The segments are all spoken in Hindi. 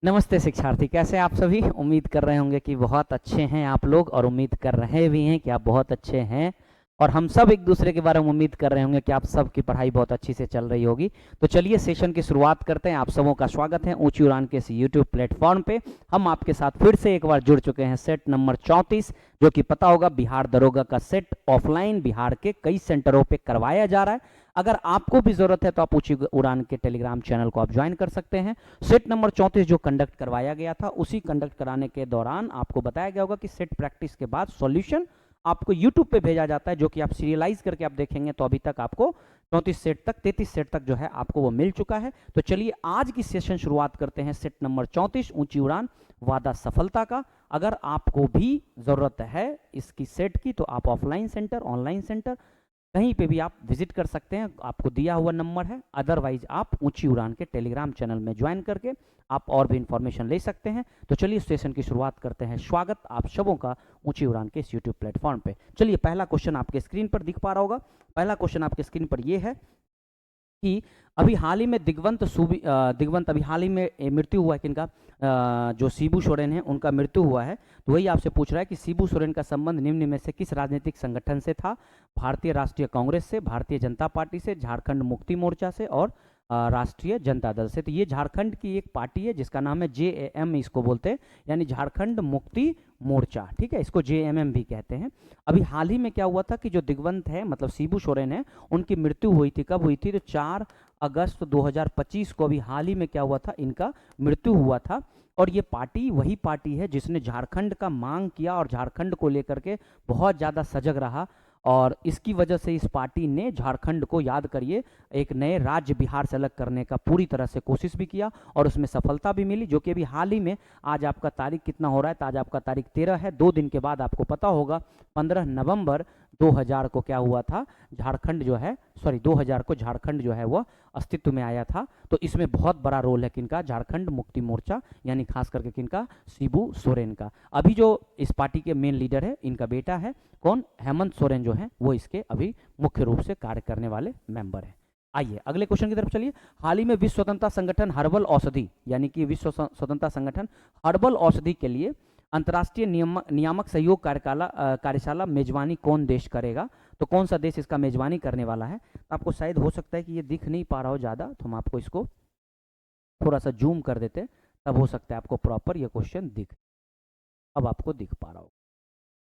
नमस्ते शिक्षार्थी, कैसे आप सभी। उम्मीद कर रहे होंगे कि बहुत अच्छे हैं आप लोग, और उम्मीद कर रहे भी हैं कि आप बहुत अच्छे हैं। और हम सब एक दूसरे के बारे में उम्मीद कर रहे होंगे कि आप सब की पढ़ाई बहुत अच्छी से चल रही होगी। तो चलिए सेशन की शुरुआत करते हैं। आप सबों का स्वागत है ऊंची उड़ान के इस यूट्यूब प्लेटफॉर्म पे। हम आपके साथ फिर से एक बार जुड़ चुके हैं, सेट नंबर 34, जो कि पता होगा बिहार दरोगा का सेट ऑफलाइन बिहार के कई सेंटरों पे करवाया जा रहा है। अगर आपको भी जरूरत है तो आप ऊंची उड़ान के टेलीग्राम चैनल को आप ज्वाइन कर सकते हैं। सेट नंबर 34 जो कंडक्ट करवाया गया था, उसी कंडक्ट कराने के दौरान आपको बताया गया होगा कि सेट प्रैक्टिस के बाद सॉल्यूशन आपको यूट्यूब पे भेजा जाता है, जो कि आप सीरियलाइज करके आप देखेंगे तो अभी तक आपको 34 सेट तक 33 सेट तक जो है आपको वो मिल चुका है। तो चलिए आज की सेशन शुरुआत करते हैं सेट नंबर 34 ऊंची उड़ान वादा सफलता का। अगर आपको भी जरूरत है इसकी सेट की तो आप ऑफलाइन सेंटर, ऑनलाइन सेंटर कहीं पे भी आप विजिट कर सकते हैं, आपको दिया हुआ नंबर है। अदरवाइज आप ऊंची उड़ान के टेलीग्राम चैनल में ज्वाइन करके आप और भी इंफॉर्मेशन ले सकते हैं। तो चलिए सेशन की शुरुआत करते हैं। स्वागत आप सबों का ऊंची उड़ान के इस यूट्यूब प्लेटफॉर्म पे। चलिए पहला क्वेश्चन आपके स्क्रीन पर दिख पा रहा होगा। पहला क्वेश्चन आपके स्क्रीन पर ये है कि अभी हाल ही में दिग्वंत अभी हाल ही में मृत्यु हुआ है किनका, जो शिबू सोरेन है उनका मृत्यु हुआ है। तो वही आपसे पूछ रहा है कि शिबू सोरेन का संबंध निम्न में से किस राजनीतिक संगठन से था। भारतीय राष्ट्रीय कांग्रेस से, भारतीय जनता पार्टी से, झारखंड मुक्ति मोर्चा से और राष्ट्रीय जनता दल से। तो ये झारखंड की एक पार्टी है जिसका नाम है JAM, इसको बोलते हैं, यानी झारखंड मुक्ति मोर्चा। ठीक है, इसको JMM भी कहते हैं। अभी हाल ही में क्या हुआ था कि जो दिग्वंत है मतलब शिबू सोरेन है, उनकी मृत्यु हुई थी। कब हुई थी? तो 4 अगस्त 2025 को अभी हाल ही में क्या हुआ था, इनका मृत्यु हुआ था। और ये पार्टी वही पार्टी है जिसने झारखंड का मांग किया और झारखंड को लेकर के बहुत ज़्यादा सजग रहा। और इसकी वजह से इस पार्टी ने झारखंड को, याद करिए, एक नए राज्य बिहार से अलग करने का पूरी तरह से कोशिश भी किया और उसमें सफलता भी मिली, जो कि अभी हाल ही में, आज आपका तारीख कितना हो रहा है, तो आज आपका तारीख 13 है। 2 दिन के बाद आपको पता होगा 15 नवंबर 2000 को क्या हुआ था, झारखंड जो है, सॉरी 2000 को झारखंड जो है वो अस्तित्व में आया था। तो इसमें बहुत बड़ा रोल है किनका, झारखंड मुक्ति मोर्चा, यानी खास करके किनका, शिबू सोरेन का। अभी जो इस पार्टी के मेन लीडर है, इनका बेटा है कौन, हेमंत सोरेन जो है, वो इसके अभी मुख्य रूप से कार्य करने वाले मेंबर हैं। आइए अगले क्वेश्चन की तरफ चलिए। हाल ही में विश्व स्वतंत्रता संगठन हर्बल औषधि, यानी कि विश्व स्वतंत्रता संगठन हर्बल औषधि के लिए अंतर्राष्ट्रीय नियामक सहयोग कार्यशाला मेजबानी कौन देश करेगा। तो कौन सा देश इसका मेजबानी करने वाला है। तो आपको शायद हो सकता है कि ये दिख नहीं पा रहा हो ज़्यादा, तो हम आपको इसको थोड़ा सा जूम कर देते, तब हो सकता है आपको प्रॉपर ये क्वेश्चन दिख, अब आपको दिख पा रहा हो।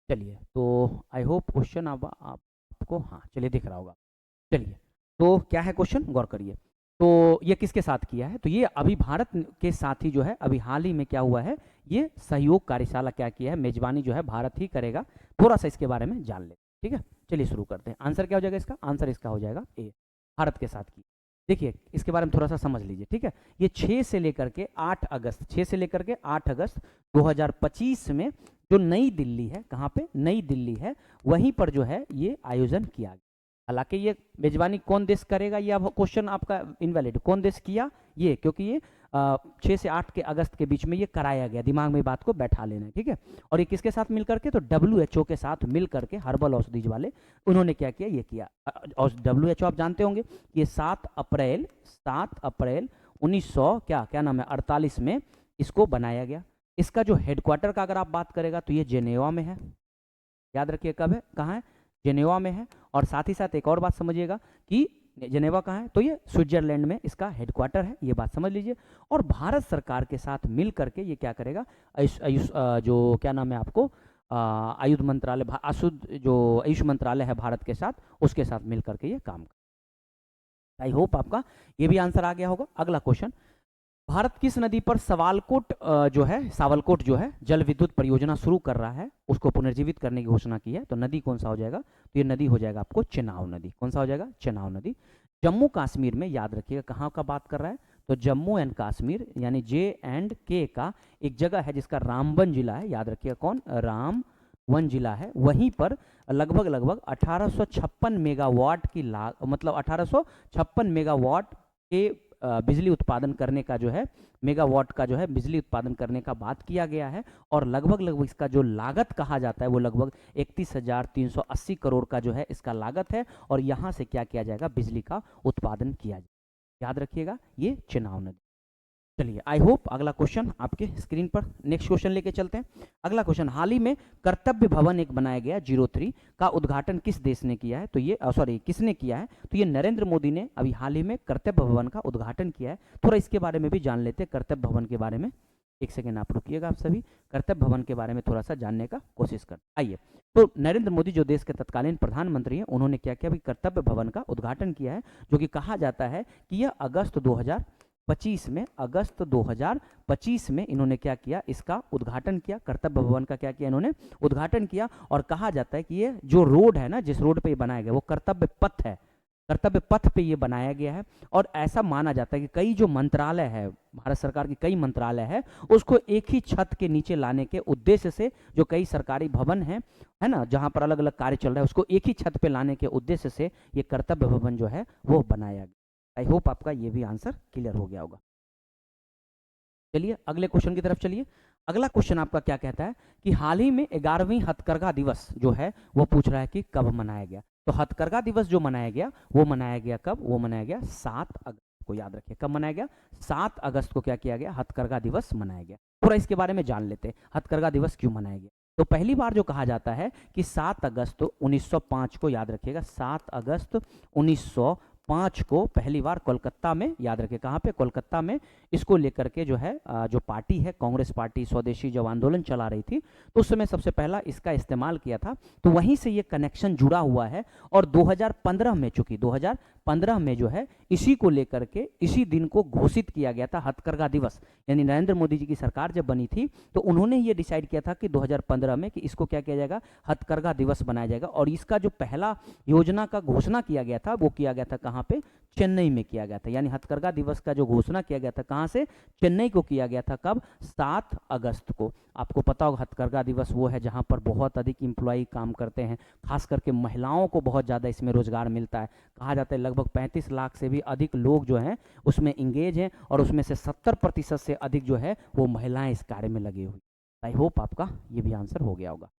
चलिए, तो आई होप क्वेश्चन अब आपको, हाँ चलिए दिख रहा होगा। चलिए, तो क्या है क्वेश्चन, गौर करिए। तो ये किसके साथ किया है, तो ये अभी भारत के साथ ही जो है अभी हाल ही में क्या हुआ है, ये सहयोग कार्यशाला क्या किया है, मेजबानी जो है भारत ही करेगा। थोड़ा सा इसके बारे में जान ले, ठीक है। चलिए शुरू करते हैं। आंसर क्या हो जाएगा इसका, आंसर इसका हो जाएगा ए, भारत के साथ की। देखिए इसके बारे में थोड़ा सा समझ लीजिए, ठीक है। ये 6 से लेकर के 8 अगस्त, 6 से लेकर के 8 अगस्त 2025 में जो नई दिल्ली है, कहाँ पे, नई दिल्ली है, वहीं पर जो है ये आयोजन किया गया। हालांकि ये मेजबानी कौन देश करेगा, ये अब क्वेश्चन आपका इनवैलिड, कौन देश किया ये, क्योंकि ये 6 से 8 के अगस्त के बीच में ये कराया गया, दिमाग में बात को बैठा लेना है, ठीक है। और ये किसके साथ मिल करके, तो WHO के साथ मिल करके, हर्बल औषधि वाले, उन्होंने क्या किया, ये किया। और WHO आप जानते होंगे, ये 7 अप्रैल 1900 क्या क्या नाम है 48 में इसको बनाया गया। इसका जो हेडक्वार्टर का अगर आप बात करेगा तो ये जेनेवा में है, याद रखिए कब है, कहाँ है, जेनेवा में है। और साथ ही साथ एक और बात समझिएगा कि जेनेवा कहाँ है, तो ये स्विट्जरलैंड में इसका हेडक्वार्टर है, ये बात समझ लीजिए। और भारत सरकार के साथ मिल करके ये क्या करेगा, जो क्या नाम है आपको, आयुष मंत्रालय, जो आयुष मंत्रालय है भारत के साथ, उसके साथ मिल करके ये काम कर। आई होप आपका ये भी आंसर आ गया होगा। अगला क्वेश्चन, भारत किस नदी पर सावलकोट जो है जल विद्युत परियोजना शुरू कर रहा है, उसको पुनर्जीवित करने की घोषणा की है। तो नदी कौन सा हो जाएगा, तो ये नदी हो जाएगा आपको चेनाब नदी। कौन सा हो जाएगा, चेनाब नदी। जम्मू कश्मीर में, याद रखिएगा कहाँ का बात कर रहा है, तो जम्मू एंड कश्मीर यानी J&K का एक जगह है जिसका रामबन जिला है, याद रखिएगा कौन, रामबन जिला है। वहीं पर लगभग 1856 मेगावाट की मतलब 1856 मेगावाट के बिजली उत्पादन करने का जो है, मेगावाट का जो है बिजली उत्पादन करने का बात किया गया है। और लगभग इसका जो लागत कहा जाता है वो लगभग 31,380 करोड़ का जो है इसका लागत है। और यहाँ से क्या किया जाएगा, बिजली का उत्पादन किया जाएगा। याद रखिएगा ये चेनाब नदी। चलिए, आई होप अगला क्वेश्चन आपके स्क्रीन पर, नेक्स्ट क्वेश्चन लेके चलते हैं। अगला क्वेश्चन, हाल ही में कर्तव्य भवन एक बनाया गया 03 का उद्घाटन किस देश ने किया है? तो ये सॉरी किसने किया है? तो ये नरेंद्र मोदी ने अभी हाल ही में कर्तव्य भवन का उद्घाटन किया है। थोड़ा इसके बारे में भी जान लेते हैं, कर्तव्य भवन के बारे में। एक सेकेंड आप रुकिएगा, आप सभी कर्तव्य भवन के बारे में थोड़ा सा जानने का कोशिश कर आइए। तो नरेंद्र मोदी जो देश के तत्कालीन प्रधानमंत्री हैं, उन्होंने क्या किया? अभी कर्तव्य भवन का उद्घाटन किया है, जो कि कहा जाता है कि यह अगस्त 2025 में इन्होंने क्या किया? इसका उद्घाटन किया। कर्तव्य भवन का क्या किया? इन्होंने उद्घाटन किया। और कहा जाता है कि ये जो रोड है ना, जिस रोड पे ये बनाया गया, वो कर्तव्य पथ है। कर्तव्य पथ पे ये बनाया गया है। और ऐसा माना जाता है कि कई जो मंत्रालय है, भारत सरकार की कई मंत्रालय है, उसको एक ही छत के नीचे लाने के उद्देश्य से, जो कई सरकारी भवन है ना, जहां पर अलग अलग कार्य चल रहा है, उसको एक ही छत पे लाने के उद्देश्य से ये कर्तव्य भवन जो है वो बनाया गया। आई होप आपका ये भी आंसर क्लियर हो गया होगा। चलिए अगले क्वेश्चन की तरफ चलिए। अगला क्वेश्चन आपका क्या कहता है कि हाल ही में 11वीं हथकरघा दिवस जो है वो पूछ रहा है कि कब मनाया गया। तो हथकरघा दिवस जो मनाया गया, वो मनाया गया कब? वो मनाया गया 7 अगस्त को। याद रखिए, कब मनाया गया? 7 अगस्त को क्या किया गया? हथकरघा दिवस मनाया गया। थोड़ा इसके बारे में जान लेते हैं, हथकरघा दिवस क्यों मनाया गया। तो पहली बार जो कहा जाता है कि 7 अगस्त 1905 को, याद रखिएगा 7 अगस्त 1905 को पहली बार कोलकाता में, याद रखिए कहाँ पे? कोलकाता में, इसको लेकर के जो है जो पार्टी है, कांग्रेस पार्टी, स्वदेशी जब आंदोलन चला रही थी, तो उस समय सबसे पहला इसका इस्तेमाल किया था। तो वहीं से ये कनेक्शन जुड़ा हुआ है। और 2015 में, चूंकि 2015 में जो है इसी को लेकर के, इसी दिन को घोषित किया गया था हथकरघा दिवस। यानी नरेंद्र मोदी जी की सरकार जब बनी थी, तो उन्होंने ये डिसाइड किया था कि 2015 में कि इसको क्या किया जाएगा? हथकरघा दिवस बनाया जाएगा। और इसका जो पहला योजना का घोषणा किया गया था, वो किया गया था कहाँ पे? चेन्नई में किया गया था। यानी हथकरघा दिवस का जो घोषणा किया गया था, कहाँ से? चेन्नई को किया गया था। कब? 7 अगस्त को। आपको पता होगा हथकरघा दिवस वो है जहाँ पर बहुत अधिक एम्प्लॉय काम करते हैं, खास करके महिलाओं को बहुत ज़्यादा इसमें रोजगार मिलता है। कहा जाता है लगभग 35 लाख से भी अधिक लोग जो हैं उसमें इंगेज हैं, और उसमें से 70% से अधिक जो है वो महिलाएं इस कार्य में लगी हुई। आई होप आपका ये भी आंसर हो गया होगा।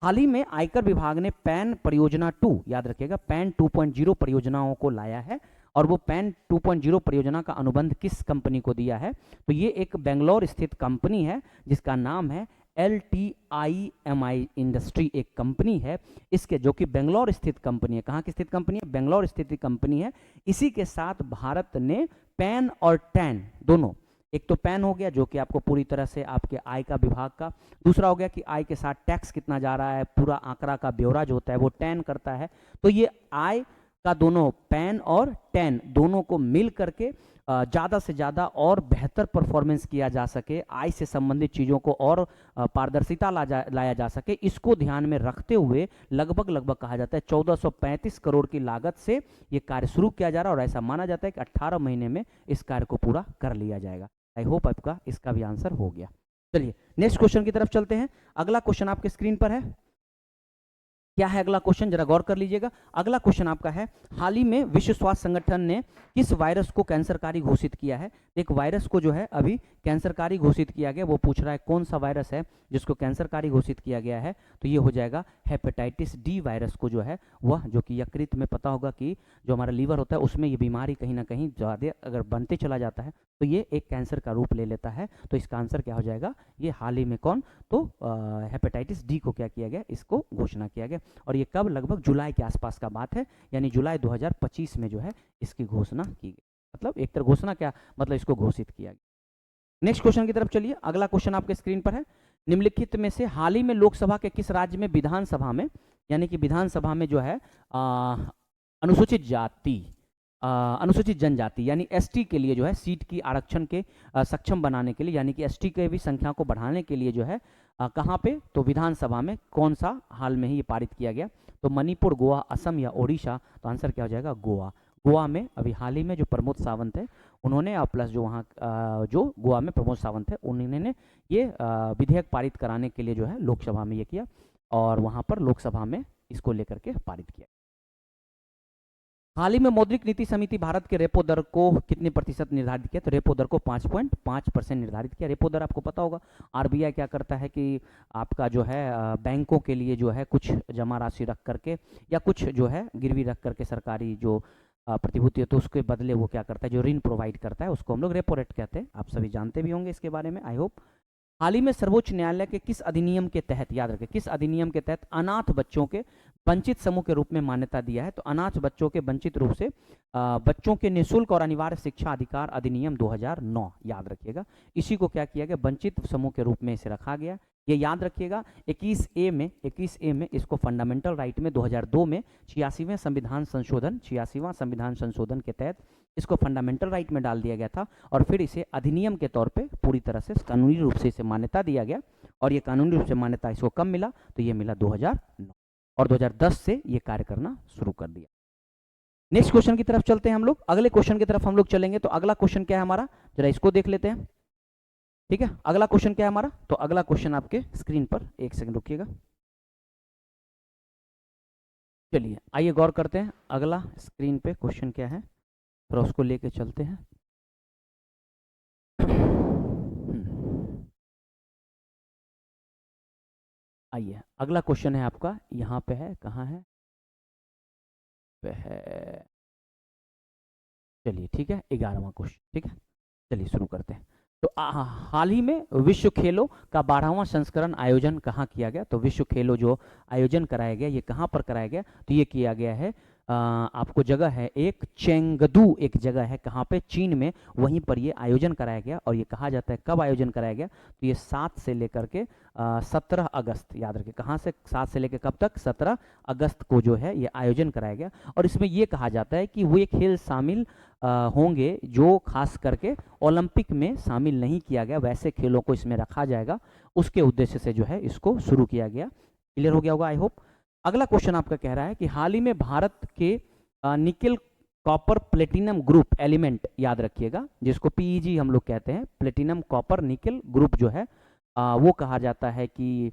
हाल ही में आयकर विभाग ने पैन परियोजना 2, याद रखिएगा पैन 2.0 परियोजनाओं को लाया है। और वो पैन 2.0 परियोजना का अनुबंध किस कंपनी को दिया है? तो ये एक बेंगलोर स्थित कंपनी है, जिसका नाम है LTIMI इंडस्ट्री, एक कंपनी है इसके, जो कि बेंगलोर स्थित कंपनी है। कहाँ की स्थित कंपनी है? बेंगलोर स्थित कंपनी है। इसी के साथ भारत ने पैन और टैन दोनों, एक तो पैन हो गया जो कि आपको पूरी तरह से आपके आय का विभाग का, दूसरा हो गया कि आय के साथ टैक्स कितना जा रहा है, पूरा आंकड़ा का ब्यौरा जो होता है वो टैन करता है। तो ये आय का दोनों, पैन और टैन दोनों को मिल करके ज़्यादा से ज़्यादा और बेहतर परफॉर्मेंस किया जा सके, आय से संबंधित चीज़ों को और पारदर्शिता लाया जा सके, इसको ध्यान में रखते हुए लगभग कहा जाता है 1435 करोड़ की लागत से ये कार्य शुरू किया जा रहा है। और ऐसा माना जाता है कि 18 महीने में इस कार्य को पूरा कर लिया जाएगा। आई होप आपका इसका भी आंसर हो गया। चलिए नेक्स्ट क्वेश्चन की तरफ चलते हैं। अगला क्वेश्चन आपके स्क्रीन पर है। क्या है अगला क्वेश्चन? जरा गौर कर लीजिएगा। अगला क्वेश्चन आपका है, हाल ही में विश्व स्वास्थ्य संगठन ने किस वायरस को कैंसरकारी घोषित किया है? एक वायरस को जो है अभी कैंसरकारी घोषित किया गया, वो पूछ रहा है कौन सा वायरस है जिसको कैंसरकारी घोषित किया गया है? तो ये हो जाएगा हेपेटाइटिस डी वायरस को जो है वह, जो कि यकृत में, पता होगा कि जो हमारा लीवर होता है उसमें ये बीमारी कहीं ना कहीं ज़्यादा अगर बनते चला जाता है तो ये एक कैंसर का रूप ले लेता है। तो इसका आंसर क्या हो जाएगा? ये हाल ही में कौन? तो हेपेटाइटिस डी को क्या किया गया? इसको घोषणा किया गया। और ये कब? लगभग जुलाई के आसपास का बात है, यानी जुलाई 2025 में जो है इसकी घोषणा की गई। मतलब एक तरह घोषणा क्या मतलब, इसको घोषित किया गया। नेक्स्ट क्वेश्चन की तरफ चलिए। अगला क्वेश्चन आपके स्क्रीन पर है, निम्नलिखित में से हाल ही में लोकसभा के किस राज्य में विधानसभा में, यानी कि विधानसभा में जो है अनुसूचित जाति, अनुसूचित जनजाति यानी एसटी के लिए जो है सीट की आरक्षण के सक्षम बनाने के लिए, यानी कि एसटी के भी संख्या को बढ़ाने के लिए जो है कहाँ पे? तो विधानसभा में कौन सा हाल में ही ये पारित किया गया? तो मणिपुर, गोवा, असम या ओडिशा? तो आंसर क्या हो जाएगा? गोवा। गोवा में अभी हाल ही में जो प्रमोद सावंत है उन्होंने, प्लस जो वहाँ जो गोवा में प्रमोद सावंत है उन्होंने ये विधेयक पारित कराने के लिए जो है लोकसभा में ये किया, और वहाँ पर लोकसभा में इसको लेकर के पारित किया। हाल ही में मौद्रिक नीति समिति भारत के रेपो दर को कितने प्रतिशत निर्धारित किया? तो रेपो दर को 5.5% निर्धारित किया। रेपो दर आपको पता होगा, आरबीआई क्या करता है कि आपका जो है बैंकों के लिए जो है कुछ जमा राशि रख करके या कुछ जो है गिरवी रख करके सरकारी जो प्रतिभूति है तो उसके बदले वो क्या करता है, जो ऋण प्रोवाइड करता है उसको हम लोग रेपो रेट कहते हैं। आप सभी जानते भी होंगे इसके बारे में, आई होप। हाल ही में सर्वोच्च न्यायालय के किस अधिनियम के तहत, याद रखें, किस अधिनियम के तहत अनाथ बच्चों के वंचित समूह के रूप में मान्यता दिया है? तो अनाथ बच्चों के वंचित रूप से बच्चों के निःशुल्क और अनिवार्य शिक्षा अधिकार अधिनियम 2009, याद रखिएगा। इसी को क्या किया गया, वंचित समूह के रूप में इसे रखा गया। ये याद रखिएगा। 21A में इसको फंडामेंटल राइट में 2002 में 86वें संविधान संशोधन के तहत इसको फंडामेंटल राइट में डाल दिया गया था, और फिर इसे अधिनियम के तौर पे पूरी तरह से कानूनी रूप से इसे मान्यता दिया गया। और ये कानूनी रूप से मान्यता इसको कब मिला, तो ये मिला 2009, और 2010 से ये कार्य करना शुरू कर दिया। नेक्स्ट क्वेश्चन की तरफ चलते हैं हम लोग। अगले क्वेश्चन की तरफ हम लोग चलेंगे। तो अगला क्वेश्चन क्या है हमारा, जरा इसको देख लेते हैं। ठीक है, अगला क्वेश्चन क्या है हमारा? तो अगला क्वेश्चन आपके स्क्रीन पर, एक सेकंड रुकिएगा। चलिए आइए गौर करते हैं अगला स्क्रीन पे क्वेश्चन क्या है, थोड़ा उसको लेके चलते हैं। आइए अगला क्वेश्चन है आपका, यहाँ पे है, कहाँ है, पे है, चलिए ठीक है, 11वां क्वेश्चन। ठीक है, चलिए शुरू करते हैं। तो हाल ही में विश्व खेलों का 12वां संस्करण आयोजन कहाँ किया गया? तो विश्व खेलों जो आयोजन कराया गया, ये कहाँ पर कराया गया? तो ये किया गया है आपको जगह है एक, चेंगदू एक जगह है, कहाँ पे, चीन में, वहीं पर ये आयोजन कराया गया। और ये कहा जाता है कब आयोजन कराया गया? तो ये 7 से लेकर के 17 अगस्त, याद रखिए, कहाँ से 7 से लेकर कब तक? 17 अगस्त को जो है ये आयोजन कराया गया। और इसमें ये कहा जाता है कि वो खेल शामिल होंगे जो खास करके ओलंपिक में शामिल नहीं किया गया, वैसे खेलों को इसमें रखा जाएगा, उसके उद्देश्य से जो है इसको शुरू किया गया। क्लियर हो गया होगा, आई होप। अगला क्वेश्चन आपका कह रहा है कि हाल ही में भारत के nickel copper platinum group element, याद रखिएगा, जिसको PEG हम लोग कहते हैं, प्लेटिनम कॉपर निकेल ग्रुप जो है वो कहा जाता है कि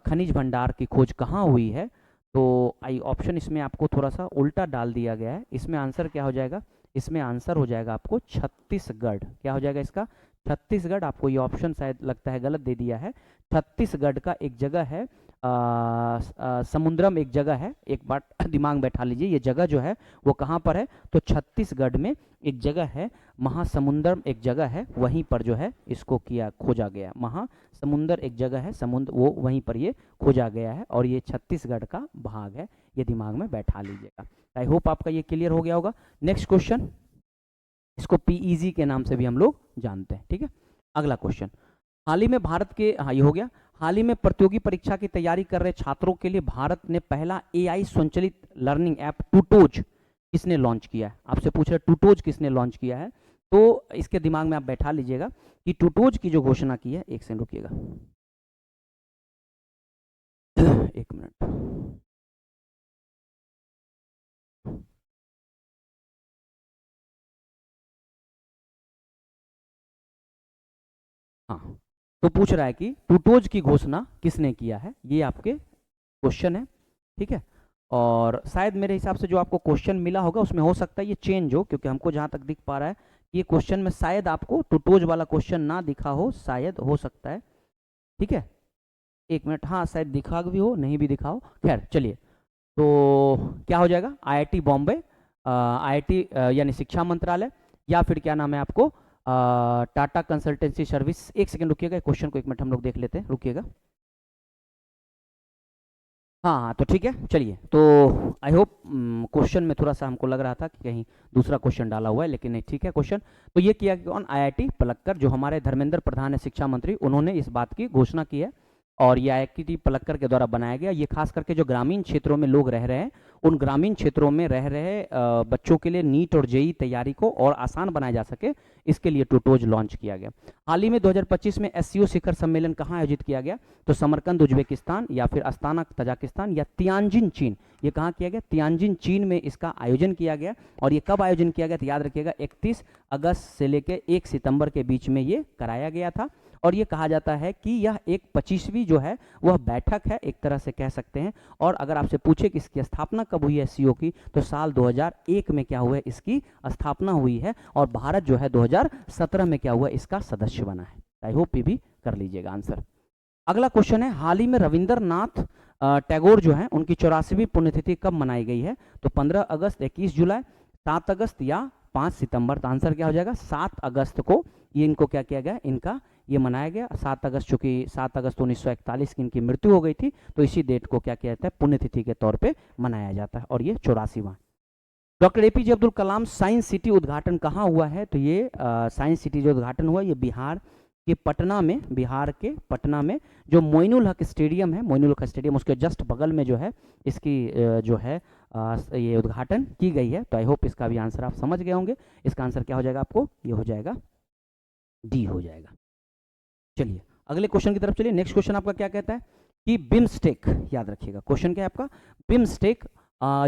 खनिज भंडार की खोज कहाँ हुई है? तो आई ऑप्शन इसमें आपको थोड़ा सा उल्टा डाल दिया गया है। इसमें आंसर क्या हो जाएगा? इसमें आंसर हो जाएगा आपको छत्तीसगढ़। क्या हो जाएगा इसका? छत्तीसगढ़। आपको ये ऑप्शन शायद लगता है गलत दे दिया है। छत्तीसगढ़ का एक जगह है समुद्रम, एक जगह है, एक बार दिमाग में बैठा लीजिए, ये जगह जो है वो कहाँ पर है? तो छत्तीसगढ़ में एक जगह है महासमुंदरम, एक जगह है, वहीं पर जो है इसको किया, खोजा गया। महासमुंदर एक जगह है, समुद्र, वो वहीं पर ये खोजा गया है, और ये छत्तीसगढ़ का भाग है, ये दिमाग में बैठा लीजिएगा। आई होप आपका ये क्लियर हो गया होगा। नेक्स्ट क्वेश्चन, इसको PEG के नाम से भी हम लोग जानते हैं। ठीक है, अगला क्वेश्चन, हाल ही में भारत के, हाँ ये हो गया, हाल ही में प्रतियोगी परीक्षा की तैयारी कर रहे छात्रों के लिए भारत ने पहला AI संचालित लर्निंग ऐप टूटोज किसने लॉन्च किया है? आपसे पूछ रहे टूटोज किसने लॉन्च किया है? तो इसके दिमाग में आप बैठा लीजिएगा कि टूटोज की जो घोषणा की है, एक सेकंड रुकिएगा, एक मिनट, हाँ, तो पूछ रहा है कि टूटोज की घोषणा किसने किया है, ये आपके क्वेश्चन है। ठीक है, और शायद मेरे हिसाब से जो आपको क्वेश्चन मिला होगा उसमें हो सकता है ये चेंज हो, क्योंकि हमको जहाँ तक दिख पा रहा है ये क्वेश्चन में शायद आपको टूटोज वाला क्वेश्चन ना दिखा हो, शायद हो सकता है। ठीक है, एक मिनट, हाँ शायद दिखा भी हो, नहीं भी दिखा हो, खैर चलिए। तो क्या हो जाएगा? IIT बॉम्बे, IIT यानी शिक्षा मंत्रालय, या फिर क्या नाम है आपको, टाटा कंसल्टेंसी सर्विस। एक सेकंड रुकिएगा, क्वेश्चन को एक मिनट हम लोग देख लेते हैं, रुकिएगा। हाँ हाँ, तो ठीक है, चलिए। तो आई होप क्वेश्चन में थोड़ा सा हमको लग रहा था कि कहीं दूसरा क्वेश्चन डाला हुआ है, लेकिन नहीं, ठीक है क्वेश्चन। तो ये किया कौन? IIT पलक्कर, जो हमारे धर्मेंद्र प्रधान है शिक्षा मंत्री, उन्होंने इस बात की घोषणा की है, और ये IIT पलक्कर के द्वारा बनाया गया। ये खास करके जो ग्रामीण क्षेत्रों में लोग रह रहे हैं, उन ग्रामीण क्षेत्रों में रह रहे बच्चों के लिए नीट और JEE तैयारी को और आसान बनाया जा सके, इसके लिए टूटोज लॉन्च किया गया। हाल ही में 2025 में SCO शिखर सम्मेलन कहाँ आयोजित किया गया? तो समरकंद उज्बेकिस्तान, या फिर अस्ताना तजाकिस्तान, या तियानजिन चीन। ये कहाँ किया गया? तियानजिन चीन में इसका आयोजन किया गया। और ये कब आयोजन किया गया? तो याद रखिएगा 31 अगस्त से लेकर 1 सितंबर के बीच में ये कराया गया था। और ये कहा जाता है कि यह एक 25वीं जो है वह बैठक है, एक तरह से कह सकते हैं। और अगर आपसे पूछे कि इसकी स्थापना कब हुई है SCO की, तो साल 2001 में क्या हुआ है? इसकी स्थापना हुई है। और भारत जो है 2017 में क्या हुआ? इसका सदस्य बना है। आई होप ये भी कर लीजिएगा आंसर। अगला क्वेश्चन है, हाल ही में रविंद्रनाथ टैगोर जो है उनकी 84वीं पुण्यतिथि कब मनाई गई है? तो 15 अगस्त, 21 जुलाई, 7 अगस्त या 5 सितंबर। तो आंसर क्या हो जाएगा 7 अगस्त को ये इनको क्या किया गया, इनका ये मनाया गया 7 अगस्त, चूंकि 7 अगस्त 1941 की इनकी मृत्यु हो गई थी, तो इसी डेट को क्या किया जाता है, पुण्यतिथि के तौर पे मनाया जाता है, और ये 84वां। Doctor APJ Abdul Kalam science city उद्घाटन कहाँ हुआ है, तो ये साइंस सिटी जो उद्घाटन हुआ ये बिहार के पटना में, बिहार के पटना में जो मोइनुल हक स्टेडियम है, मोइनुल हक स्टेडियम उसके जस्ट बगल में जो है इसकी जो है ये उद्घाटन की गई है। तो आई होप इसका भी आंसर आप समझ गए होंगे। इसका आंसर क्या हो जाएगा आपको, ये हो जाएगा डी हो जाएगा। चलिए अगले क्वेश्चन की तरफ चलिए। नेक्स्ट क्वेश्चन आपका क्या कहता है कि बिम्स्टेक, याद रखिएगा क्वेश्चन क्या है आपका, बिम्स्टेक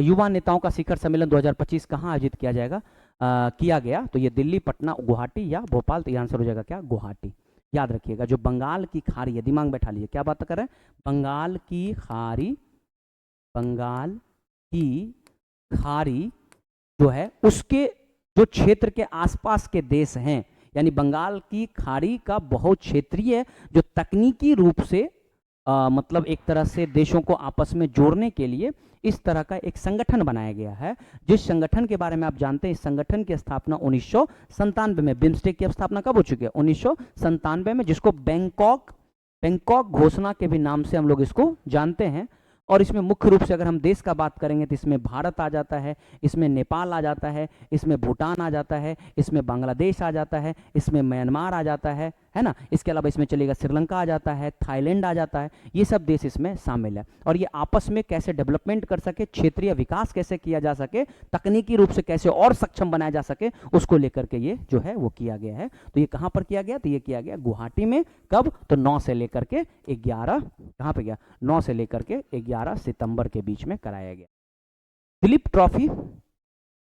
युवा नेताओं का शिखर सम्मेलन 2025 कहाँ आयोजित किया जाएगा, किया गया, तो ये दिल्ली, पटना, गुवाहाटी या भोपाल। तो ये आंसर हो जाएगा क्या, गुवाहाटी। याद रखिएगा जो बंगाल की खाड़ी है, दिमाग बैठा लीजिए क्या बात कर रहे हैं, बंगाल की खाड़ी, बंगाल की खाड़ी जो है उसके जो क्षेत्र के आसपास के देश हैं, यानी बंगाल की खाड़ी का बहुत क्षेत्रीय जो तकनीकी रूप से मतलब एक तरह से देशों को आपस में जोड़ने के लिए इस तरह का एक संगठन बनाया गया है, जिस संगठन के बारे में आप जानते हैं, इस संगठन की स्थापना 1997 में, बिम्स्टेक की स्थापना कब हो चुकी है, 1997 में, जिसको बैंकॉक घोषणा के भी नाम से हम लोग इसको जानते हैं। और इसमें मुख्य रूप से अगर हम देश का बात करेंगे तो इसमें भारत आ जाता है, इसमें नेपाल आ जाता है, इसमें भूटान आ जाता है, इसमें बांग्लादेश आ जाता है, इसमें म्यांमार आ जाता है ना। इसके अलावा इसमें चलेगा श्रीलंका आ जाता है, थाईलैंड आ जाता है, ये सब देश इसमें शामिल है। और ये आपस में कैसे डेवलपमेंट कर सके, क्षेत्रीय विकास कैसे किया जा सके, तकनीकी रूप से कैसे और सक्षम बनाया जा सके, उसको लेकर के ये जो है वो किया गया है। तो ये कहाँ पर किया गया, तो ये किया गया गुवाहाटी में। कब, तो 9 से लेकर के 11, कहाँ पे गया, 9 से लेकर के 11 सितंबर के बीच में कराया गया।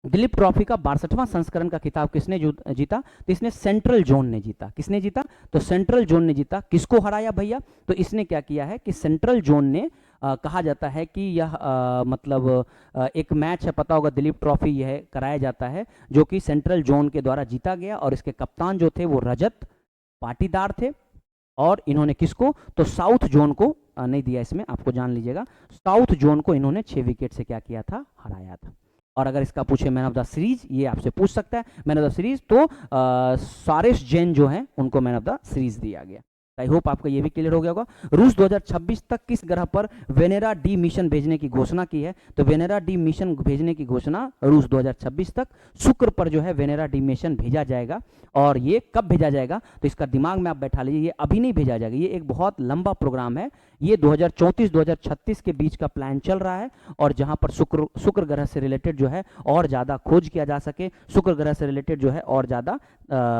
दिलीप ट्रॉफी का 62वां संस्करण का खिताब किसने जीता, तो इसने सेंट्रल जोन ने जीता। किसने जीता, तो सेंट्रल जोन ने जीता। किसको हराया भैया, तो इसने क्या किया है कि सेंट्रल जोन ने कहा जाता है कि यह मतलब एक मैच है, पता होगा, दिलीप ट्रॉफी यह कराया जाता है जो कि सेंट्रल जोन के द्वारा जीता गया, और इसके कप्तान जो थे वो रजत पाटीदार थे। और इन्होंने किसको, तो साउथ जोन को नहीं दिया, इसमें आपको जान लीजिएगा, साउथ जोन को इन्होंने 6 विकेट से क्या किया था, हराया था। और अगर इसका पूछे मैन ऑफ द सीरीज, ये आपसे पूछ सकता है मैन ऑफ द सीरीज, तो सारेश जैन जो हैं उनको मैन ऑफ द सीरीज दिया गया। आई होप आपका ये भी क्लियर हो गया होगा। रूस 2026 तक किस ग्रह पर वेनेरा डी मिशन भेजने की घोषणा की है, तो वेनेरा डी मिशन भेजने की घोषणा रूस 2026 तक शुक्र पर जो है वेनेरा डी मिशन भेजा जाएगा। और ये कब भेजा जाएगा, तो इसका दिमाग में आप बैठा लीजिए, ये अभी नहीं भेजा जाएगा, ये एक बहुत लंबा प्रोग्राम है, ये 2034-2036 के बीच का प्लान चल रहा है। और जहां पर शुक्र ग्रह से रिलेटेड जो है और ज्यादा खोज किया जा सके, शुक्र ग्रह से रिलेटेड जो है और ज्यादा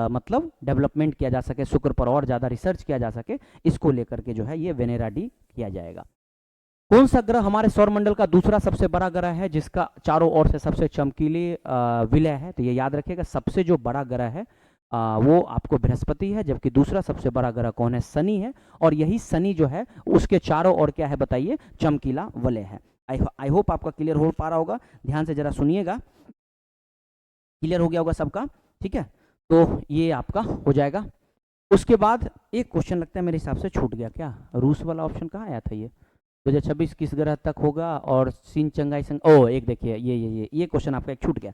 मतलब डेवलपमेंट किया जा सके, शुक्र पर और ज्यादा रिसर्च किया जा सके, इसको लेकर के जो है ये वेनेरा डी किया जाएगा। कौन सा ग्रह हमारे सौरमंडल का दूसरा सबसे बड़ा ग्रह है, जिसका चारों ओर से सबसे चमकीले विलय है, तो ये याद रखिएगा, सबसे जो बड़ा ग्रह है वो आपको बृहस्पति है, जबकि दूसरा सबसे बड़ा ग्रह कौन है, शनि है। और यही शनि जो है उसके चारों ओर क्या है बताइए, चमकीला वलय है। आई होप आपका क्लियर हो पा रहा होगा, ध्यान से जरा सुनिएगा, क्लियर हो गया होगा सबका, ठीक है। तो ये आपका हो जाएगा। उसके बाद एक क्वेश्चन लगता है मेरे हिसाब से छूट गया, क्या रूस वाला ऑप्शन कहाँ आया था, ये 2026 किस ग्रह तक होगा, और सीन चंगाई एक देखिए ये क्वेश्चन आपका एक छूट गया।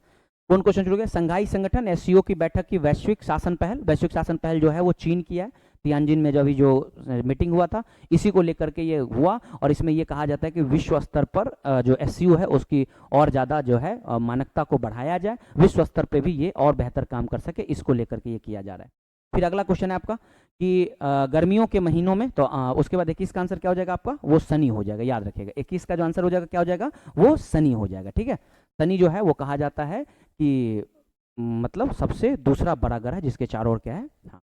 कौन क्वेश्चन छूट गया, संघाई संगठन एससीओ की बैठक की वैश्विक शासन पहल जो है वो चीन की है। तियानजिन में जो मीटिंग हुआ था, इसी को लेकर के ये हुआ। और इसमें ये कहा जाता है कि विश्व स्तर पर जो एससीओ है उसकी और ज़्यादा जो है मानकता को बढ़ाया जाए, विश्व स्तर पे भी ये और बेहतर काम कर सके, इसको लेकर के ये किया जा रहा है। फिर अगला क्वेश्चन है आपका कि गर्मियों के महीनों में, तो उसके बाद 21 का आंसर क्या हो जाएगा आपका, वो शनि हो जाएगा। याद रखिएगा 21 का जो आंसर हो जाएगा क्या हो जाएगा, वो शनि हो जाएगा, ठीक है। शनि जो है वो कहा जाता है कि मतलब सबसे दूसरा बड़ा ग्रह है, जिसके चारों ओर क्या है। हाँ,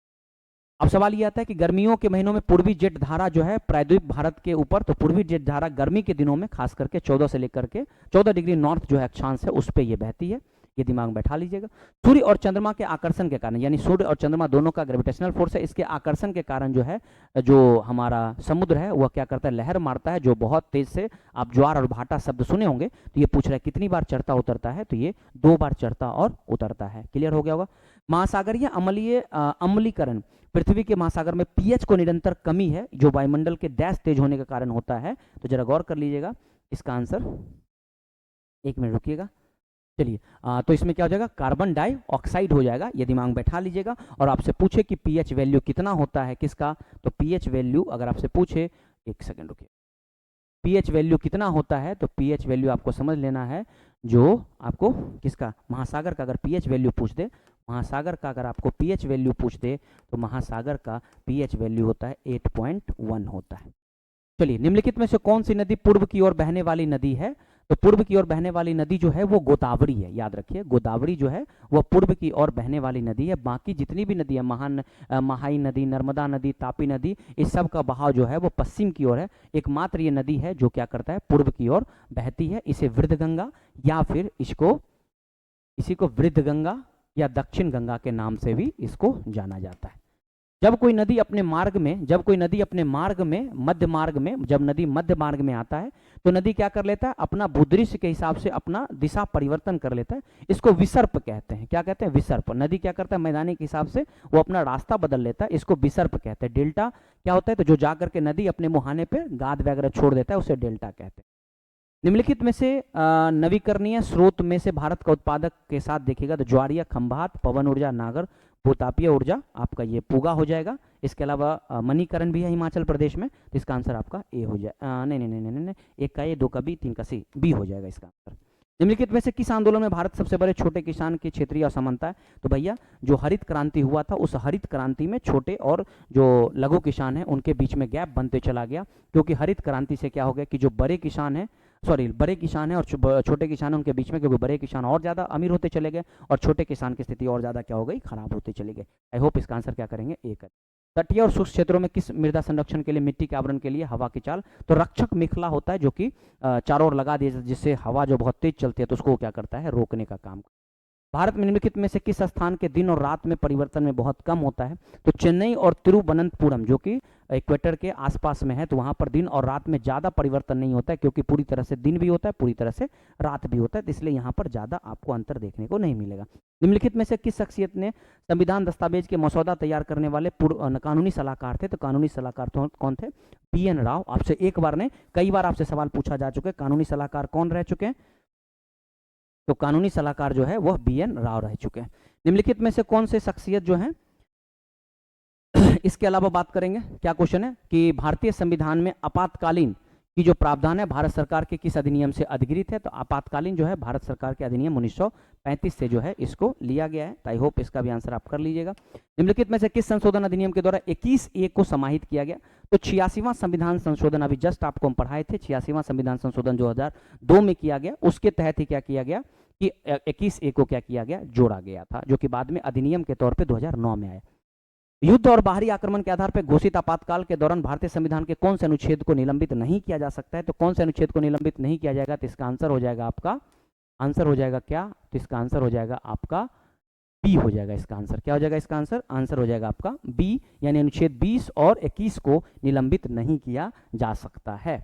अब सवाल ये आता है कि गर्मियों के महीनों में पूर्वी जेट धारा जो है प्रायद्वीप भारत के ऊपर, तो पूर्वी जेट धारा गर्मी के दिनों में खास करके 14 से लेकर के 14 डिग्री नॉर्थ जो है अक्षांश है उस पर ये बहती है, ये दिमाग में बैठा लीजिएगा। सूर्य और चंद्रमा के आकर्षण के कारण, यानी सूर्य और चंद्रमा दोनों का ग्रेविटेशनल फोर्स है, इसके आकर्षण के कारण जो है जो हमारा समुद्र है वह क्या करता है, लहर मारता है, जो बहुत तेज से, आप ज्वार और भाटा शब्द सुने होंगे। तो ये पूछ रहा है कितनी बार चढ़ता उतरता है, तो ये 2 बार चढ़ता और उतरता है। क्लियर हो गया होगा। महासागरीय अम्लीकरण, पृथ्वी के महासागर में पीएच को निरंतर कमी है, जो वायुमंडल के डैश तेज होने के कारण होता है। तो जरा गौर कर लीजिएगा इसका आंसर, 1 मिनट रुकिएगा, चलिए तो इसमें क्या हो जाएगा, कार्बन डाइऑक्साइड हो जाएगा, ये दिमाग में बैठा लीजिएगा। और आपसे पूछे कि पीएच वैल्यू कितना होता है किसका, तो पीएच वैल्यू अगर आपसे पूछे, एक सेकंड रुकिए, पीएच वैल्यू कितना होता है, तो पीएच वैल्यू आपको समझ लेना है, जो आपको किसका, महासागर का अगर पीएच वैल्यू पूछ दे, महासागर का अगर आपको पीएच वैल्यू पूछ दे, तो महासागर का पीएच वैल्यू होता है 8.1 होता है। चलिए, निम्नलिखित में से कौन सी नदी पूर्व की ओर बहने वाली नदी है, तो पूर्व की ओर बहने वाली नदी जो है वो गोदावरी है, याद रखिए गोदावरी जो है वो पूर्व की ओर बहने वाली नदी है। बाकी जितनी भी नदी है, महाई नदी, नर्मदा नदी, तापी नदी, इस सब का बहाव जो है वो पश्चिम की ओर है। एकमात्र ये नदी है जो क्या करता है, पूर्व की ओर बहती है। इसे वृद्धगंगा या फिर इसी को वृद्धगंगा या दक्षिण गंगा के नाम से भी इसको जाना जाता है। जब कोई नदी अपने मार्ग में, मध्य मार्ग में, जब नदी मध्य मार्ग में आता है, तो नदी क्या कर लेता है, अपना भूदृश्य के हिसाब से अपना दिशा परिवर्तन कर लेता है। इसको विसर्प कहते हैं। क्या कहते हैं, विसर्प। नदी क्या करता है, मैदानी के हिसाब से वो अपना रास्ता बदल लेता है, इसको विसर्प कहते हैं। डेल्टा क्या होता है, तो जो जाकर के नदी अपने मुहाने पे गाद वगैरह छोड़ देता है, उसे डेल्टा कहते हैं। निम्नलिखित में से नवीकरणीय स्रोत में से भारत का उत्पादक के साथ देखिएगा, तो ज्वारीय, खंभात, पवन ऊर्जा, नागर, भूतापीय ऊर्जा, आपका ये पूगा हो जाएगा। इसके अलावा मणिकरण भी है हिमाचल प्रदेश में, तो इसका आंसर आपका ए हो जाए, नहीं नहीं नहीं नहीं नहीं, एक का ए, दो का बी, तीन का सी, बी हो जाएगा इसका आंसर। निम्नलिखित में से किस आंदोलन में भारत सबसे बड़े छोटे किसान की क्षेत्रीय असमानता है, तो भैया जो हरित क्रांति हुआ था, उस हरित क्रांति में छोटे और जो लघु किसान हैं उनके बीच में गैप बनते चला गया, क्योंकि हरित क्रांति से क्या हो गया कि जो बड़े किसान हैं, बड़े किसान हैं और छोटे किसान हैं उनके बीच में, क्योंकि बड़े किसान और ज़्यादा अमीर होते चले गए और छोटे किसान की स्थिति और ज़्यादा क्या हो गई, खराब होते चली गई। आई होप इसका आंसर क्या करेंगे, ए करें। तटीय और शुष्क क्षेत्रों में किस मृदा संरक्षण के लिए, मिट्टी के आवरण के लिए हवा की चाल, तो रक्षक मेखला होता है जो कि चारों ओर लगा दिया, जिससे हवा जो बहुत तेज चलती है तो उसको क्या करता है, रोकने का काम। भारत में निम्नलिखित में से किस स्थान के दिन और रात में परिवर्तन में बहुत कम होता है, तो चेन्नई और तिरुवनंतपुरम जो कि इक्वेटर के आसपास में है, तो वहां पर दिन और रात में ज़्यादा परिवर्तन नहीं होता है, क्योंकि पूरी तरह से दिन भी होता है, पूरी तरह से रात भी होता है, तो इसलिए यहाँ पर ज़्यादा आपको अंतर देखने को नहीं मिलेगा। निम्नलिखित में से किस शख्सियत ने संविधान दस्तावेज के मसौदा तैयार करने वाले कानूनी सलाहकार थे, तो कानूनी सलाहकार कौन थे, BN राव। आपसे एक बार ने कई बार आपसे सवाल पूछा जा चुके, कानूनी सलाहकार कौन रह चुके हैं, तो कानूनी सलाहकार जो है वह BN राव रह चुके हैं। निम्नलिखित में से कौन से शख्सियत जो है इसके अलावा बात करेंगे, क्या क्वेश्चन है कि भारतीय संविधान में आपातकालीन की जो प्रावधान है भारत सरकार के किस अधिनियम से अधिकृत है, तो आपातकालीन जो है भारत सरकार के अधिनियम 1935 से जो है इसको लिया गया है। आई होप इसका भी आंसर आप कर लीजिएगा। निम्नलिखित में से किस संशोधन अधिनियम के द्वारा 21A को समाहित किया गया, तो 86वां संविधान संशोधन, अभी जस्ट आपको हम पढ़ाए थे, 86वां संविधान संशोधन 2002 में किया गया। उसके तहत ही क्या किया गया कि 21A को क्या किया गया, जोड़ा गया था, जो कि बाद में अधिनियम के तौर पर 2009 में आया। युद्ध और बाहरी आक्रमण के आधार पर घोषित आपातकाल के दौरान भारतीय संविधान के कौन से अनुच्छेद को निलंबित नहीं किया जा सकता है, तो कौन से अनुच्छेद को निलंबित नहीं किया जाएगा, तो इसका आंसर हो जाएगा आपका, आंसर हो जाएगा क्या, तो इसका आंसर हो जाएगा आपका बी हो जाएगा। इसका आंसर क्या हो जाएगा, इसका आंसर हो जाएगा आपका बी, यानी अनुच्छेद 20 और 21 को निलंबित नहीं किया जा सकता है,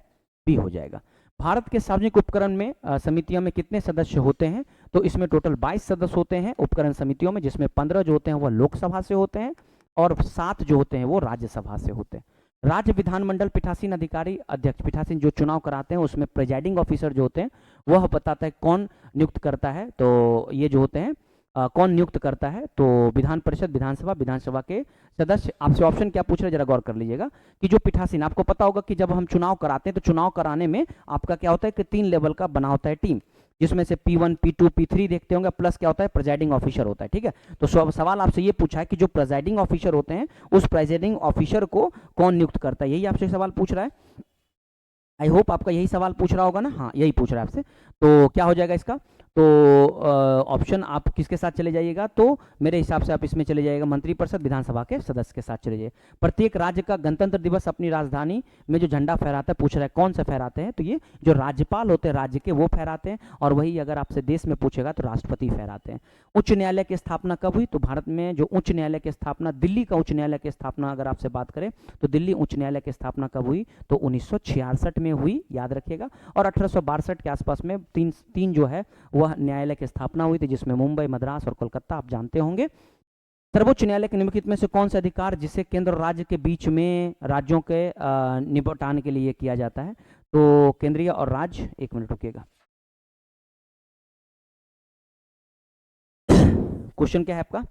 बी हो जाएगा। भारत के सार्वजनिक उपकरण में समितियों में कितने सदस्य होते हैं, तो इसमें टोटल 22 सदस्य होते हैं उपकरण समितियों में, जिसमें 15 जो होते हैं वह लोकसभा से होते हैं और 7 जो होते हैं वो राज्यसभा से होते हैं। राज्य विधानमंडल पीठासीन अधिकारी अध्यक्ष, पीठासीन जो चुनाव कराते हैं उसमें प्रेजाइडिंग ऑफिसर जो होते हैं वह बताता है कौन नियुक्त करता है, तो ये जो होते हैं कौन नियुक्त करता है, तो विधान परिषद, विधानसभा के सदस्य। आपसे ऑप्शन क्या पूछ रहे हैं जरा गौर कर लीजिएगा कि जो पीठासीन, आपको पता होगा कि जब हम चुनाव कराते हैं तो चुनाव कराने में आपका क्या होता है कि 3 लेवल का बना होता है टीम, जिसमें से P1, P2, P3 देखते होंगे, प्लस क्या होता है, प्रेजाइडिंग ऑफिसर होता है। ठीक है, तो सवाल आपसे ये पूछा है कि जो प्रेजाइडिंग ऑफिसर होते हैं उस प्रेजाइडिंग ऑफिसर को कौन नियुक्त करता है, यही आपसे सवाल पूछ रहा है। आई होप आपका यही सवाल पूछ रहा होगा ना, हाँ यही पूछ रहा है आपसे। तो क्या हो जाएगा इसका, तो ऑप्शन आप किसके साथ चले जाइएगा, तो मेरे हिसाब से आप इसमें चले जाइएगा मंत्रिपरिषद, विधानसभा के सदस्य के साथ चले जाइए। प्रत्येक राज्य का गणतंत्र दिवस अपनी राजधानी में जो झंडा फहराता है, पूछ रहा है कौन सा फहराते हैं, तो ये जो राज्यपाल होते हैं राज्य के वो फहराते हैं, और वही अगर आपसे देश में पूछेगा तो राष्ट्रपति फहराते हैं। उच्च न्यायालय की स्थापना कब हुई, तो भारत में जो उच्च न्यायालय की स्थापना, दिल्ली का उच्च न्यायालय की स्थापना अगर आपसे बात करें तो दिल्ली उच्च न्यायालय की स्थापना कब हुई, तो 1966 में हुई, याद रखिएगा। और 1862 के आसपास में तीन जो है वह न्यायालय की स्थापना हुई थी, जिसमें मुंबई, मद्रास और कोलकाता आप जानते होंगे। सर्वोच्च न्यायालय के निम्नलिखित में से कौन सा अधिकार जिसे केंद्र और राज्य के बीच में राज्यों के निपटान के लिए किया जाता है, तो केंद्रीय और राज्य, एक मिनट रुकिएगा, क्वेश्चन क्या है आपका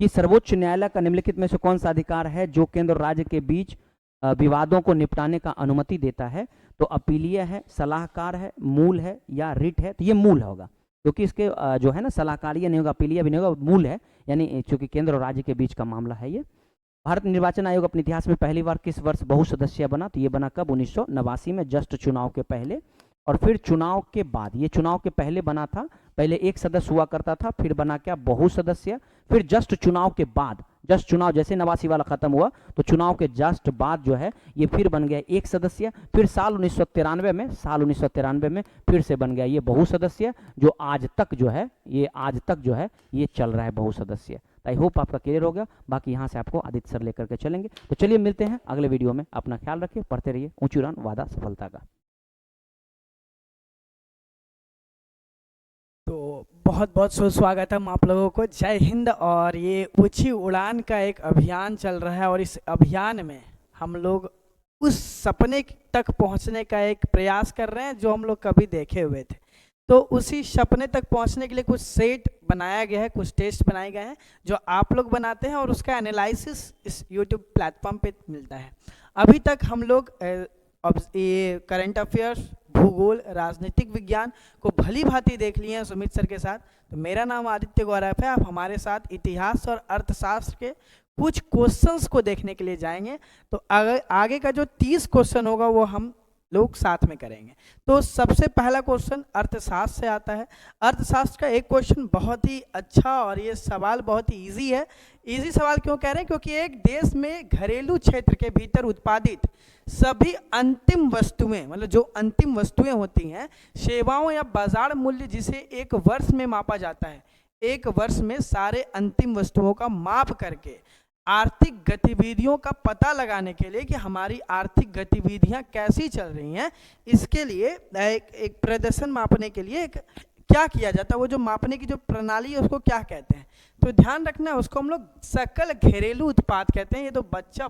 कि सर्वोच्च न्यायालय का निम्नलिखित में से कौन सा अधिकार है जो केंद्र और राज्य के बीच विवादों को निपटाने का अनुमति देता है? तो अपीलीय है, सलाहकार है, मूल है या रिट है? तो ये मूल होगा, क्योंकि इसके जो है ना सलाहकारीय नहीं होगा, अपीलीय भी नहीं होगा, मूल है, यानी चूंकि केंद्र और राज्य के बीच का मामला है ये। भारत निर्वाचन आयोग अपने इतिहास में पहली बार किस वर्ष बहुसदस्यीय बना? तो ये बना कब? 1989 में, जस्ट चुनाव के पहले। और फिर चुनाव के बाद, ये चुनाव के पहले बना था, पहले एक सदस्य हुआ करता था, फिर बना क्या? बहुसदस्य। फिर जस्ट चुनाव के बाद, जस्ट चुनाव जैसे 89 वाला खत्म हुआ तो चुनाव के जस्ट बाद जो है ये फिर बन गया एक सदस्य। फिर साल 1993 में फिर से बन गया ये बहुसदस्य, जो आज तक जो है ये चल रहा है बहुसदस्य। आई होप आपका क्लियर हो गया। बाकी यहाँ से आपको आदित्य सर लेकर के चलेंगे। तो चलिए मिलते हैं अगले वीडियो में। अपना ख्याल रखिए, पढ़ते रहिए। ऊंची उड़ान, वादा सफलता का। तो बहुत बहुत स्वागतम आप लोगों को, जय हिंद। और ये ऊंची उड़ान का एक अभियान चल रहा है और इस अभियान में हम लोग उस सपने तक पहुंचने का एक प्रयास कर रहे हैं जो हम लोग कभी देखे हुए थे। तो उसी सपने तक पहुंचने के लिए कुछ सेट बनाया गया है, कुछ टेस्ट बनाए गए हैं जो आप लोग बनाते हैं और उसका एनालिसिस इस यूट्यूब प्लेटफॉर्म पे मिलता है। अभी तक हम लोग ये करंट अफेयर्स, भूगोल, राजनीतिक विज्ञान को भली भांति देख लिए हैं सुमित सर के साथ। तो मेरा नाम आदित्य गौरव है। आप हमारे साथ इतिहास और अर्थशास्त्र के कुछ क्वेश्चंस को देखने के लिए जाएंगे। तो आगे का जो 30 क्वेश्चन होगा वो हम लोग साथ में करेंगे। तो सबसे पहला क्वेश्चन अर्थशास्त्र से आता है। अर्थशास्त्र का एक क्वेश्चन बहुत ही अच्छा, और ये सवाल बहुत ही इजी है। इजी सवाल क्यों कह रहे हैं? क्योंकि एक देश में घरेलू क्षेत्र के भीतर उत्पादित सभी अंतिम वस्तुएं, मतलब जो अंतिम वस्तुएं होती हैं, सेवाओं या बाजार मूल्य जिसे एक वर्ष में मापा जाता है, एक वर्ष में सारे अंतिम वस्तुओं का माप करके आर्थिक गतिविधियों का पता लगाने के लिए कि हमारी आर्थिक गतिविधियां कैसी चल रही हैं, इसके लिए एक प्रदर्शन मापने के लिए क्या किया जाता है, वो जो मापने की जो प्रणाली है उसको क्या कहते हैं? तो ध्यान रखना है, उसको हम लोग सकल घरेलू उत्पाद कहते हैं। ये तो बच्चा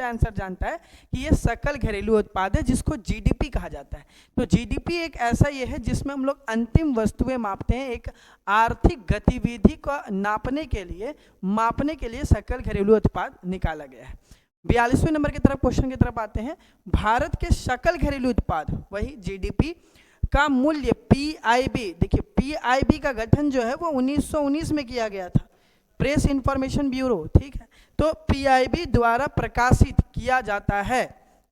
आंसर जानता है कि ये सकल घरेलू उत्पाद है, जिसको जीडीपी कहा जाता है। तो जीडीपी एक ऐसा ये है जिसमें हम लोग अंतिम वस्तुएं मापते हैं। एक आर्थिक गतिविधि को मापने के लिए सकल घरेलू उत्पाद निकाला गया है। 42वें नंबर की तरफ क्वेश्चन की तरफ आते हैं। भारत के सकल घरेलू उत्पाद, वही जीडीपी का मूल्य पीआईबी, देखिए पीआईबी का गठन जो है वो 1919 में किया गया था, प्रेस इंफॉर्मेशन ब्यूरो, ठीक है। तो पीआईबी द्वारा प्रकाशित किया जाता है।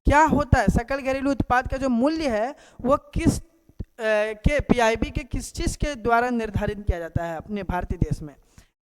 क्या होता है? सकल घरेलू उत्पाद का जो मूल्य है वो किस के पीआईबी के किस चीज के द्वारा निर्धारित किया जाता है अपने भारतीय देश में?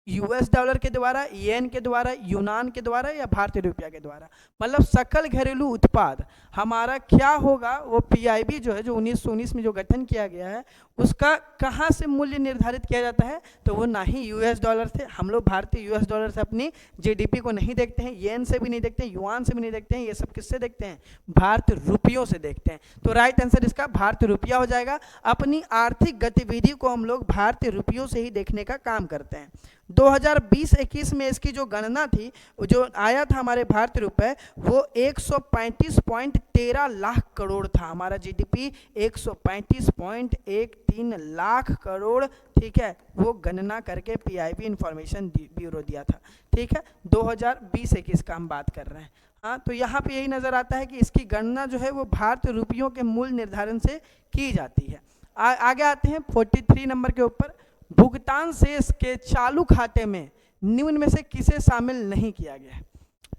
यूएस डॉलर के द्वारा, येन के द्वारा, यूनान के द्वारा या भारतीय रुपया के द्वारा? मतलब सकल घरेलू उत्पाद हमारा क्या होगा? वो पीआईबी जो है, जो 1919 में जो गठन किया गया है, उसका कहाँ से मूल्य निर्धारित किया जाता है? तो वो ना ही यूएस डॉलर से, हम लोग भारतीय यूएस डॉलर से अपनी जीडीपी को नहीं देखते हैं, येन से भी नहीं देखते हैं, युआन से भी नहीं देखते हैं, ये सब किससे देखते हैं? भारतीय रुपयों से देखते हैं। तो राइट आंसर इसका भारतीय रुपया हो जाएगा। अपनी आर्थिक गतिविधि को हम लोग भारतीय रुपयों से ही देखने का काम करते हैं। 2020-21 में इसकी जो गणना थी, जो आया था हमारे भारतीय रुपए, वो 135.13 लाख करोड़ था। हमारा जीडीपी 135.13 लाख करोड़, ठीक है, वो गणना करके पीआईबी इंफॉर्मेशन ब्यूरो दिया था, ठीक है। 2020-21 का हम बात कर रहे हैं। हाँ, तो यहाँ पे यही नजर आता है कि इसकी गणना जो है वो भारतीय रुपयों के मूल्य निर्धारण से की जाती है। आगे आते हैं 43 नंबर के ऊपर। भुगतान शेष के चालू खाते में निम्न में से किसे शामिल नहीं किया गया है?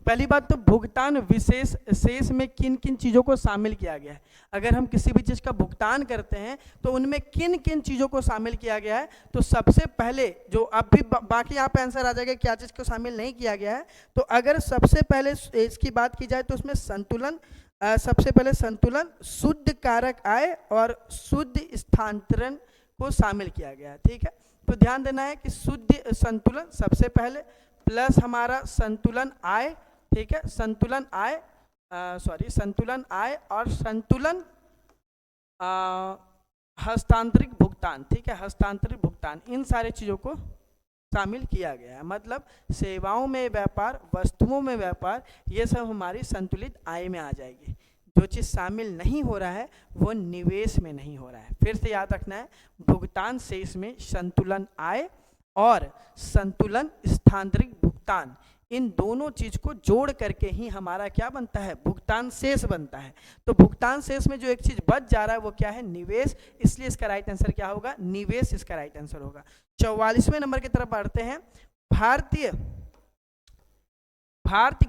पहली बात तो भुगतान विशेष शेष में किन किन चीज़ों को शामिल किया गया है? अगर हम किसी भी चीज़ का भुगतान करते हैं तो उनमें किन किन चीज़ों को शामिल किया गया है? तो सबसे पहले जो अब भी बाकी यहाँ पे आंसर आ जाएगा क्या चीज़ को शामिल नहीं किया गया है। तो अगर सबसे पहले इसकी बात की जाए तो उसमें संतुलन, सबसे पहले संतुलन, शुद्ध कारक आय और शुद्ध स्थानांतरण को शामिल किया गया है, ठीक है। तो ध्यान देना है कि शुद्ध संतुलन सबसे पहले, प्लस हमारा संतुलन आय, ठीक है, संतुलन आय और संतुलन हस्तांतरित भुगतान, ठीक है, हस्तांतरित भुगतान, इन सारे चीज़ों को शामिल किया गया है। मतलब सेवाओं में व्यापार, वस्तुओं में व्यापार, ये सब हमारी संतुलित आय में आ जाएगी। जो चीज़ शामिल नहीं हो रहा है वो निवेश में नहीं हो रहा है। फिर से याद रखना है, भुगतान शेष में संतुलन आय और संतुलन स्थानांतरित भुगतान, इन दोनों चीज को जोड़ करके ही हमारा क्या बनता है, भुगतान शेष बनता है। तो भुगतान शेष में जो एक चीज बच जा रहा है वो क्या है, निवेश, इसलिए इसका राइट आंसर क्या होगा, निवेश इसका राइट आंसर होगा। 44वें नंबर की तरफ बढ़ते हैं। भारतीय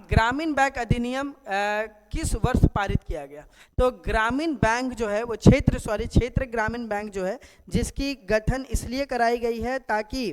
ग्रामीण बैंक अधिनियम किस वर्ष पारित किया गया? तो ग्रामीण बैंक जो है वो क्षेत्र ग्रामीण बैंक जो है, जिसकी गठन इसलिए कराई गई है ताकि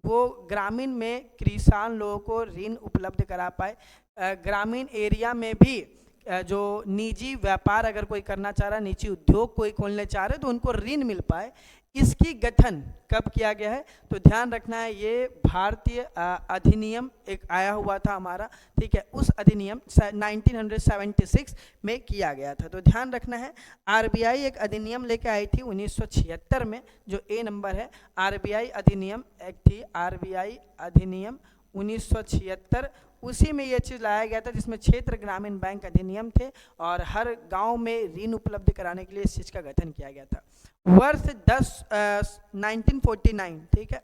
वो ग्रामीण में किसान लोगों को ऋण उपलब्ध करा पाए। ग्रामीण एरिया में भी जो निजी व्यापार अगर कोई करना चाह रहा है, निजी उद्योग कोई खोलने चाह रहे तो उनको ऋण मिल पाए, इसकी गठन कब किया गया है? तो ध्यान रखना है ये भारतीय अधिनियम एक आया हुआ था हमारा, ठीक है, उस अधिनियम 1976 में किया गया था। तो ध्यान रखना है, आरबीआई एक अधिनियम लेके आई थी 1976 में, जो ए नंबर है, आरबीआई अधिनियम एक थी, आरबीआई अधिनियम 1976, उसी में ये चीज़ लाया गया था जिसमें क्षेत्र ग्रामीण बैंक अधिनियम थे और हर गांव में ऋण उपलब्ध कराने के लिए इस चीज़ का गठन किया गया था। वर्ष 1949, ठीक है,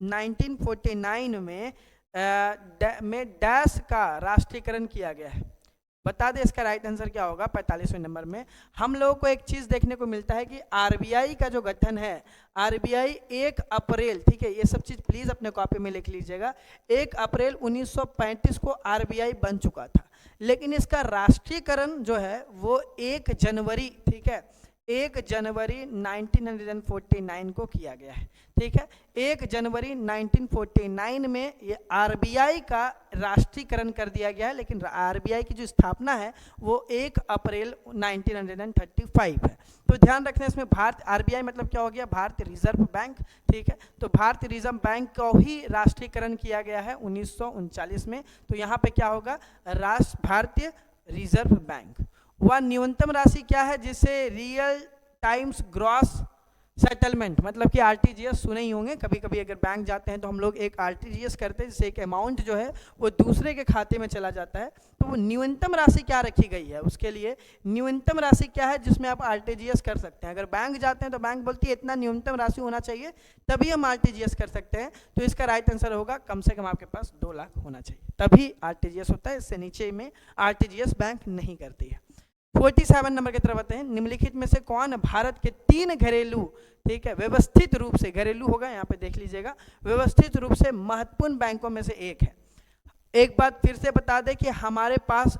1949 में डैश का राष्ट्रीयकरण किया गया है। बता दें इसका राइट आंसर क्या होगा। 45वें नंबर में हम लोगों को एक चीज़ देखने को मिलता है कि आरबीआई का जो गठन है, आरबीआई 1 अप्रैल, ठीक है, ये सब चीज़ प्लीज़ अपने कॉपी में लिख लीजिएगा, 1 अप्रैल 1935 को आरबीआई बन चुका था, लेकिन इसका राष्ट्रीयकरण जो है वो 1 जनवरी, ठीक है, 1 जनवरी 1949 को किया गया है, ठीक है। 1 जनवरी 1949 में ये आरबीआई का राष्ट्रीयकरण कर दिया गया है, लेकिन आरबीआई की जो स्थापना है वो 1 अप्रैल 1935 है। तो ध्यान रखना है इसमें आरबीआई मतलब क्या हो गया, भारतीय रिजर्व बैंक, ठीक है। तो भारतीय रिजर्व बैंक का ही राष्ट्रीयकरण किया गया है 1939 में। तो यहाँ पे क्या होगा, भारतीय रिजर्व बैंक। वह न्यूनतम राशि क्या है जिसे रियल टाइम्स ग्रॉस सेटलमेंट, मतलब कि आरटीजीएस सुने ही होंगे, कभी कभी अगर बैंक जाते हैं तो हम लोग एक आरटीजीएस करते हैं जिससे एक अमाउंट जो है वो दूसरे के खाते में चला जाता है। तो वो न्यूनतम राशि क्या रखी गई है, उसके लिए न्यूनतम राशि क्या है जिसमें आप आरटीजीएस कर सकते हैं। अगर बैंक जाते हैं तो बैंक बोलती है इतना न्यूनतम राशि होना चाहिए तभी हम आरटीजीएस कर सकते हैं। तो इसका राइट आंसर होगा कम से कम आपके पास 2 लाख होना चाहिए, तभी आरटीजीएस होता है, इससे नीचे में आरटीजीएस बैंक नहीं करती है। 47 नंबर की तरफ आते हैं। निम्नलिखित में से कौन भारत के 3 घरेलू, ठीक है, व्यवस्थित रूप से, घरेलू होगा यहाँ पे देख लीजिएगा, व्यवस्थित रूप से महत्वपूर्ण बैंकों में से एक है? एक बात फिर से बता दें कि हमारे पास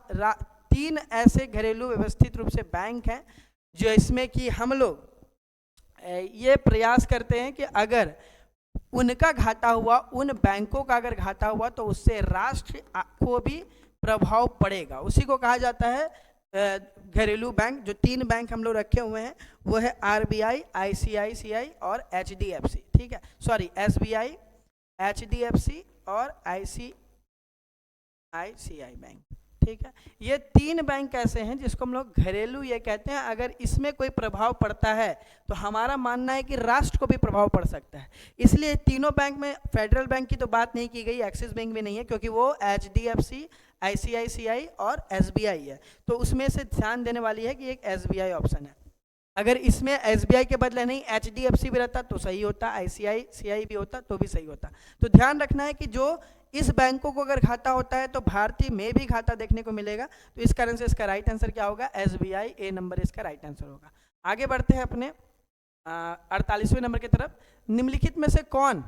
3 ऐसे घरेलू व्यवस्थित रूप से बैंक हैं जो इसमें कि हम लोग ये प्रयास करते हैं कि अगर उनका घाटा हुआ, उन बैंकों का अगर घाटा हुआ तो उससे राष्ट्र को भी प्रभाव पड़ेगा, उसी को कहा जाता है घरेलू बैंक। जो 3 बैंक हम लोग रखे हुए हैं वो है आरबीआई, आईसीआईसीआई और एचडीएफसी, ठीक है, सॉरी एसबीआई, एचडीएफसी और आईसीआईसीआई बैंक, ठीक है। ये 3 बैंक ऐसे हैं जिसको हम लोग घरेलू ये कहते हैं। अगर इसमें कोई प्रभाव पड़ता है तो हमारा मानना है कि राष्ट्र को भी प्रभाव पड़ सकता है, इसलिए तीनों बैंक में फेडरल बैंक की तो बात नहीं की गई, एक्सिस बैंक भी नहीं है क्योंकि वो एचडीएफसी, आईसीआईसीआई और एसबीआई है। तो उसमें से ध्यान देने वाली है कि एक एसबीआई ऑप्शन है। अगर इसमें एसबीआई के बदले नहीं एचडीएफसी भी रहता तो सही होता, आईसीआईसीआई भी होता तो भी सही होता। तो ध्यान रखना है कि जो इस बैंकों को अगर घाटा होता है तो भारतीय में भी घाटा देखने को मिलेगा। तो इस कारण से इसका राइट आंसर क्या होगा, एसबीआई, ए नंबर इसका राइट आंसर होगा। आगे बढ़ते हैं अपने 48वें नंबर की तरफ। निम्नलिखित में से कौन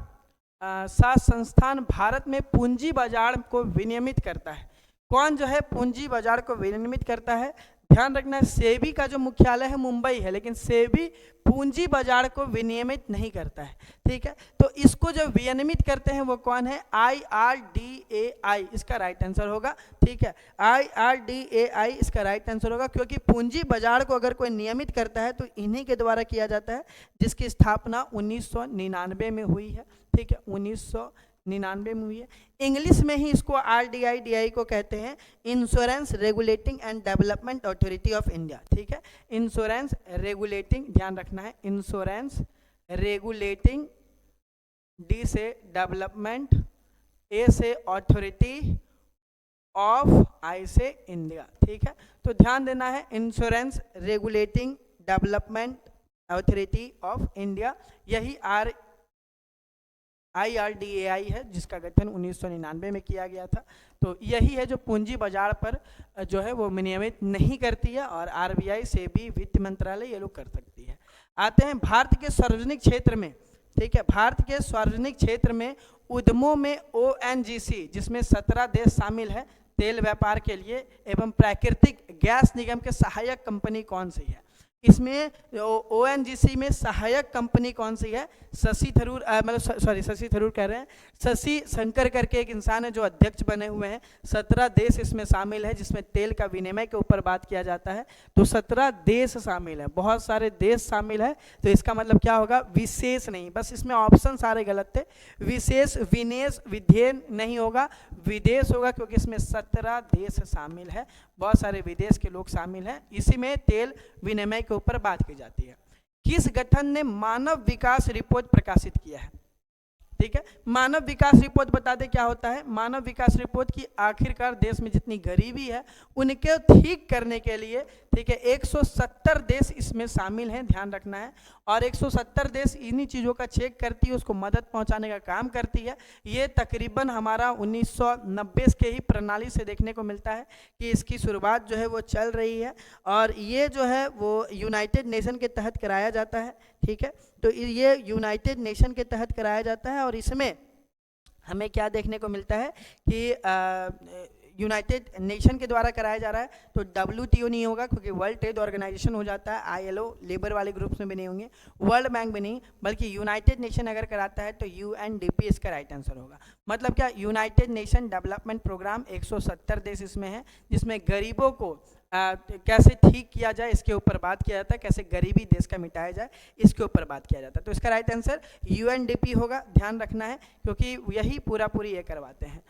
सा संस्थान भारत में पूंजी बाजार को विनियमित करता है? कौन जो है पूंजी बाजार को विनियमित करता है? ध्यान रखना है, सेबी का जो मुख्यालय है मुंबई है, लेकिन सेबी पूंजी बाजार को विनियमित नहीं करता है, ठीक है। तो इसको जो विनियमित करते हैं वो कौन है, IRDAI इसका राइट आंसर होगा, ठीक है, IRDAI इसका राइट आंसर होगा, क्योंकि पूंजी बाजार को अगर कोई नियमित करता है तो इन्हीं के द्वारा किया जाता है, जिसकी स्थापना 1999 में हुई है, ठीक है, 1999 में हुई है। इंग्लिश में ही इसको RDI को कहते हैं, insurance regulating and development authority of India, ठीक है। इंश्योरेंस रेगुलेटिंग, ध्यान रखना है, इंश्योरेंस रेगुलेटिंग, D से डेवलपमेंट, A से अथॉरिटी ऑफ, I से इंडिया, ठीक है। तो ध्यान देना है, insurance regulating development authority of India, यही IRDAI है जिसका गठन 1999 में किया गया था। तो यही है जो पूंजी बाजार पर जो है वो विनियमित नहीं करती है, और RBI से भी वित्त मंत्रालय ये लोग कर सकती है। आते हैं भारत के सार्वजनिक क्षेत्र में, ठीक है, भारत के सार्वजनिक क्षेत्र में उद्यमों में ONGC जिसमें 17 देश शामिल है तेल व्यापार के लिए, एवं प्राकृतिक गैस निगम के सहायक कंपनी कौन सी है? इसमें ONGC में सहायक कंपनी कौन सी है? शशि थरूर शशि थरूर कह रहे हैं, शशि शंकर करके एक इंसान है जो अध्यक्ष बने हुए हैं। 17 देश इसमें शामिल है जिसमें तेल का विनिमय के ऊपर बात किया जाता है। तो 17 देश शामिल है, बहुत सारे देश शामिल है, तो इसका मतलब क्या होगा? विशेष नहीं, बस इसमें ऑप्शन सारे गलत थे। विशेष, विनेश, विधेय नहीं होगा, विदेश होगा, क्योंकि इसमें 17 देश शामिल है, बहुत सारे विदेश के लोग शामिल हैं। इसी में तेल विनिमय के ऊपर बात की जाती है। किस गठन ने मानव विकास रिपोर्ट प्रकाशित किया है? ठीक है, मानव विकास रिपोर्ट बता दें क्या होता है। मानव विकास रिपोर्ट की आखिरकार देश में जितनी गरीबी है उनके ठीक करने के लिए, ठीक है, 170 देश इसमें शामिल हैं, ध्यान रखना है। और 170 देश इन्हीं चीज़ों का चेक करती है, उसको मदद पहुंचाने का काम करती है। ये तकरीबन हमारा 1990 के ही प्रणाली से देखने को मिलता है कि इसकी शुरुआत जो है वो चल रही है, और ये जो है वो यूनाइटेड नेशन के तहत कराया जाता है। ठीक है, तो ये यूनाइटेड नेशन के तहत कराया जाता है, और इसमें हमें क्या देखने को मिलता है कि यूनाइटेड नेशन के द्वारा कराया जा रहा है। तो WTO नहीं होगा क्योंकि वर्ल्ड ट्रेड ऑर्गेनाइजेशन हो जाता है, ILO लेबर वाले ग्रुप्स में भी नहीं होंगे, वर्ल्ड बैंक भी नहीं, बल्कि यूनाइटेड नेशन अगर कराता है तो UNDP इसका राइट आंसर होगा। मतलब क्या? यूनाइटेड नेशन डेवलपमेंट प्रोग्राम, 170 देश इसमें है, जिसमें गरीबों को कैसे ठीक किया जाए इसके ऊपर बात किया जाता है, कैसे गरीबी देश का मिटाया जाए इसके ऊपर बात किया जाता है। तो इसका राइट आंसर UNDP होगा, ध्यान रखना है, क्योंकि यही पूरी ये करवाते हैं,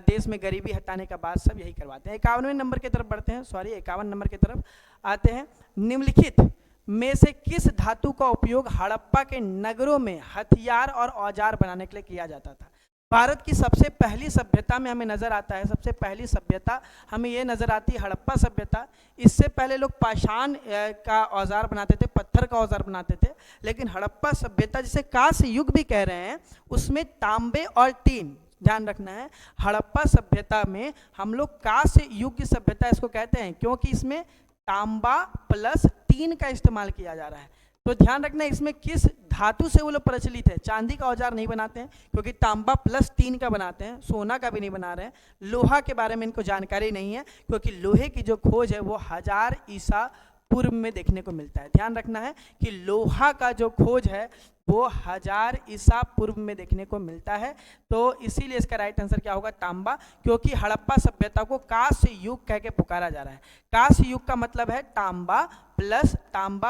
देश में गरीबी हटाने का बात सब यही करवाते हैं। 51वें नंबर की तरफ बढ़ते हैं, 51 नंबर की तरफ आते हैं। निम्नलिखित में से किस धातु का उपयोग हड़प्पा के नगरों में हथियार और औजार बनाने के लिए किया जाता था? भारत की सबसे पहली सभ्यता में हमें नजर आता है, सबसे पहली सभ्यता हमें ये नजर आती है हड़प्पा सभ्यता। इससे पहले लोग पाषाण का औजार बनाते थे, पत्थर का औजार बनाते थे, लेकिन हड़प्पा सभ्यता जिसे कांस्य युग भी कह रहे हैं, उसमें तांबे और टीन, ध्यान रखना है, हड़प्पा सभ्यता में हम लोग कांस्य युग की सभ्यता इसको कहते हैं, क्योंकि इसमें तांबा प्लस टीन का इस्तेमाल किया जा रहा है। तो ध्यान रखना, इसमें किस धातु से वो लोग प्रचलित है। चांदी का औजार नहीं बनाते हैं क्योंकि तांबा प्लस टीन का बनाते हैं, सोना का भी नहीं बना रहे हैं। लोहा के बारे में इनको जानकारी नहीं है, क्योंकि लोहे की जो खोज है वो 1000 ईसा पूर्व में देखने को मिलता है। ध्यान रखना है कि लोहा का जो खोज है वो 1000 ईसा पूर्व में देखने को मिलता है। तो इसीलिए इसका राइट आंसर क्या होगा? तांबा, क्योंकि हड़प्पा सभ्यता को कांस्य युग कह के पुकारा जा रहा है। कांस्य युग का मतलब है तांबा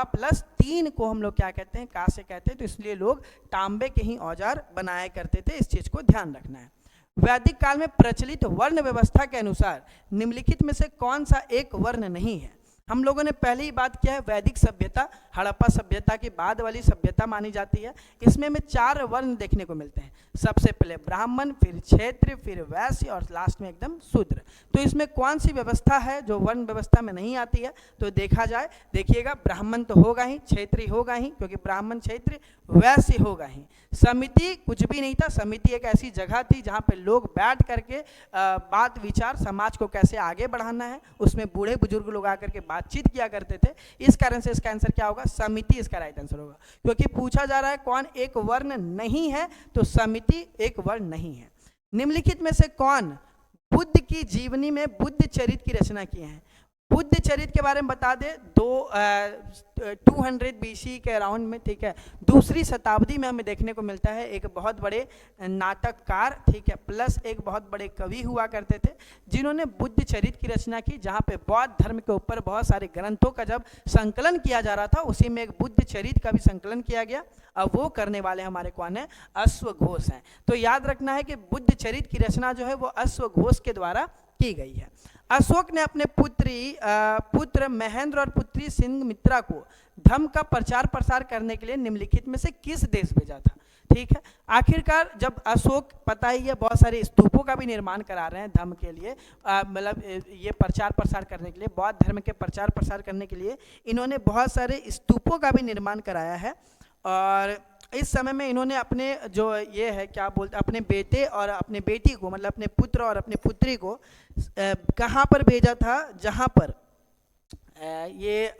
प्लस तीन को हम लोग क्या कहते हैं? कांस्य कहते हैं। तो इसलिए लोग तांबे के ही औजार बनाया करते थे, इस चीज को ध्यान रखना है। वैदिक काल में प्रचलित वर्ण व्यवस्था के अनुसार निम्नलिखित में से कौन सा एक वर्ण नहीं है? हम लोगों ने पहले ही बात किया है, वैदिक सभ्यता हड़प्पा सभ्यता के बाद वाली सभ्यता मानी जाती है। इसमें हमें 4 वर्ण देखने को मिलते हैं, सबसे पहले ब्राह्मण, फिर क्षत्रिय, फिर वैश्य और लास्ट में एकदम शूद्र। तो इसमें कौन सी व्यवस्था है जो वर्ण व्यवस्था में नहीं आती है? तो देखा जाए, देखिएगा, ब्राह्मण तो होगा ही, क्षत्रिय होगा ही, क्योंकि ब्राह्मण क्षत्रिय, वैश्य होगा ही। समिति कुछ भी नहीं था, समिति एक ऐसी जगह थी जहाँ पे लोग बैठ करके बात विचार, समाज को कैसे आगे बढ़ाना है, उसमें बूढ़े बुजुर्ग लोग आकर के बातचीत किया करते थे। इस कारण से इसका आंसर क्या होगा? समिति इसका राइट आंसर होगा, क्योंकि पूछा जा रहा है कौन एक वर्ण नहीं है, तो समिति एक वर्ण नहीं है। निम्नलिखित में से कौन बुद्ध की जीवनी में बुद्ध चरित की रचना किए हैं? बुद्ध चरित के बारे में बता दे, 200 BC के अराउंड में, ठीक है, दूसरी शताब्दी में हमें देखने को मिलता है। एक बहुत बड़े नाटककार, ठीक है, प्लस एक बहुत बड़े कवि हुआ करते थे जिन्होंने बुद्ध चरित की रचना की, जहाँ पे बौद्ध धर्म के ऊपर बहुत सारे ग्रंथों का जब संकलन किया जा रहा था, उसी में एक बुद्ध चरित का भी संकलन किया गया। अब वो करने वाले हमारे कौन है? अश्वघोष हैं। तो याद रखना है कि बुद्ध चरित की रचना जो है वो अश्वघोष के द्वारा की गई है। अशोक ने अपने पुत्र महेंद्र और पुत्री सिंघमित्रा को धम्म का प्रचार प्रसार करने के लिए निम्नलिखित में से किस देश भेजा था? ठीक है, आखिरकार जब अशोक, पता ही है, बहुत सारे स्तूपों का भी निर्माण करा रहे हैं धम्म के लिए, मतलब ये प्रचार प्रसार करने के लिए, बौद्ध धर्म के प्रचार प्रसार करने के लिए इन्होंने बहुत सारे स्तूपों का भी निर्माण कराया है। और इस समय में इन्होंने अपने जो ये है क्या बोलते अपने बेटे और अपने बेटी को, मतलब अपने पुत्र और अपनी पुत्री को कहाँ पर भेजा था, जहाँ पर ये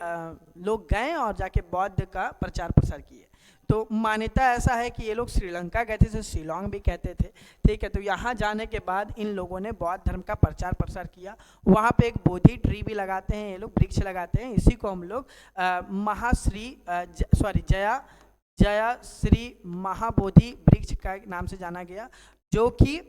लोग गए और जाके बौद्ध का प्रचार प्रसार किए। तो मान्यता ऐसा है कि ये लोग श्रीलंका गए थे, जिसे शिलोंग भी कहते थे, ठीक है। तो यहाँ जाने के बाद इन लोगों ने बौद्ध धर्म का प्रचार प्रसार किया। वहाँ पे एक बोधि ट्री भी लगाते हैं ये लोग, वृक्ष लगाते हैं, इसी को हम लोग जया श्री महाबोधि वृक्ष का नाम से जाना गया, जो कि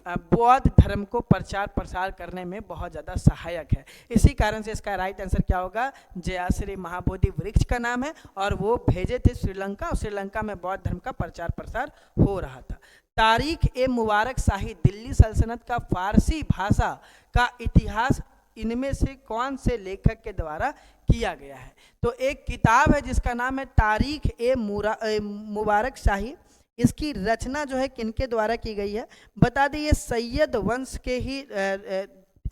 बौद्ध धर्म को प्रचार प्रसार करने में बहुत ज़्यादा सहायक है। इसी कारण से इसका राइट आंसर क्या होगा, जयाश्री महाबोधि वृक्ष का नाम है, और वो भेजे थे श्रीलंका, और श्रीलंका में बौद्ध धर्म का प्रचार प्रसार हो रहा था। तारीख ए मुबारक शाही दिल्ली सल्तनत का फारसी भाषा का इतिहास इनमें से कौन से लेखक के द्वारा किया गया है? तो एक किताब है जिसका नाम है तारीख ए मुबारक शाही। इसकी रचना जो है किनके द्वारा की गई है? बता दें, ये सैयद वंश के ही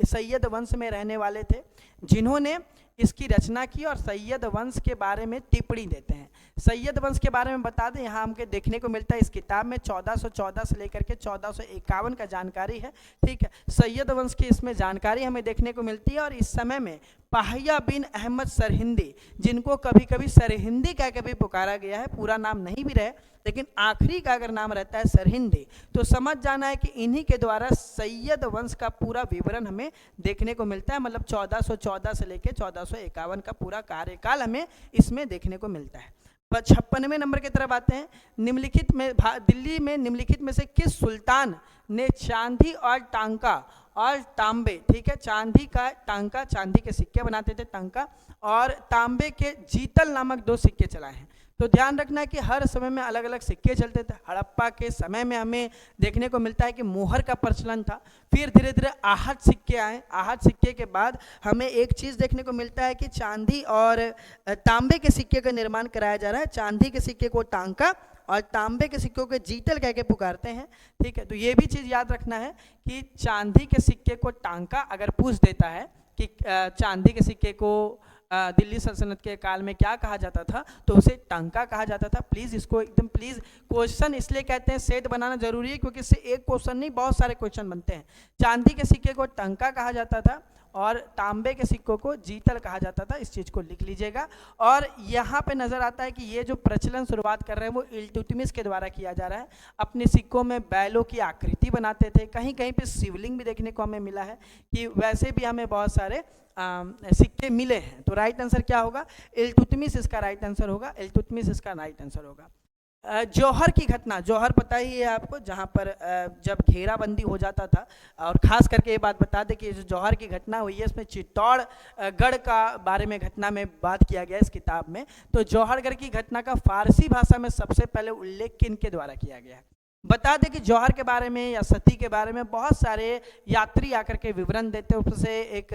सैयद वंश में रहने वाले थे जिन्होंने इसकी रचना की, और सैयद वंश के बारे में टिप्पणी देते हैं। सैयद वंश के बारे में बता दें, यहाँ हमको देखने को मिलता है इस किताब में 1414 से लेकर के 1451 का जानकारी है, ठीक है। सैयद वंश की इसमें जानकारी हमें देखने को मिलती है। और इस समय में पाहिया बिन अहमद सरहिंदी, जिनको कभी कभी सरहिंदी कह के भी पुकारा गया है, पूरा नाम नहीं भी रहे लेकिन आखिरी का अगर नाम रहता है सरहिंदी, तो समझ जाना है कि इन्हीं के द्वारा सैयद वंश का पूरा विवरण हमें देखने को मिलता है। मतलब 1414 से लेकर 1451 का पूरा कार्यकाल हमें इसमें देखने को मिलता है। 56वें नंबर की तरफ आते हैं। निम्नलिखित में दिल्ली में निम्नलिखित में से किस सुल्तान ने चांदी और टांका और तांबे, ठीक है, चांदी का टांका, चांदी के सिक्के बनाते थे टांका, और तांबे के जीतल नामक 2 सिक्के चलाए हैं? तो ध्यान रखना है कि हर समय में अलग अलग सिक्के चलते थे। हड़प्पा के समय में हमें देखने को मिलता है कि मोहर का प्रचलन था, फिर धीरे धीरे आहट सिक्के आए। आहट सिक्के के बाद हमें एक चीज़ देखने को मिलता है कि चांदी और तांबे के सिक्के का निर्माण कराया जा रहा है। चांदी के सिक्के को टांका और तांबे के सिक्कों के जीतल कह के पुकारते हैं, ठीक है। तो ये भी चीज़ याद रखना है कि चांदी के सिक्के को टांका अगर पूछ देता है कि चांदी के सिक्के को दिल्ली सल्तनत के काल में क्या कहा जाता था, तो उसे टांका कहा जाता था। प्लीज़ इसको एकदम प्लीज़, क्वेश्चन इसलिए कहते हैं सेट बनाना जरूरी है क्योंकि इससे एक क्वेश्चन नहीं बहुत सारे क्वेश्चन बनते हैं। चांदी के सिक्के को टांका कहा जाता था और तांबे के सिक्कों को जीतल कहा जाता था। इस चीज़ को लिख लीजिएगा। और यहाँ पे नज़र आता है कि ये जो प्रचलन शुरुआत कर रहे हैं वो इल्तुतमिश के द्वारा किया जा रहा है। अपने सिक्कों में बैलों की आकृति बनाते थे, कहीं कहीं पे शिवलिंग भी देखने को हमें मिला है कि वैसे भी हमें बहुत सारे सिक्के मिले हैं। तो राइट आंसर क्या होगा? इल्तुतमिश इसका राइट आंसर होगा। इल्तुतमिश इसका राइट आंसर होगा। जौहर की घटना, जौहर पता ही है आपको, जहाँ पर जब घेराबंदी हो जाता था, और ख़ास करके ये बात बता दें कि जो जौहर की घटना हुई है इसमें चित्तौड़गढ़ का बारे में घटना में बात किया गया इस किताब में। तो जौहरगढ़ की घटना का फारसी भाषा में सबसे पहले उल्लेख किनके द्वारा किया गया है? बता दें कि जौहर के बारे में या सती के बारे में बहुत सारे यात्री आकर के विवरण देते हैं। उससे एक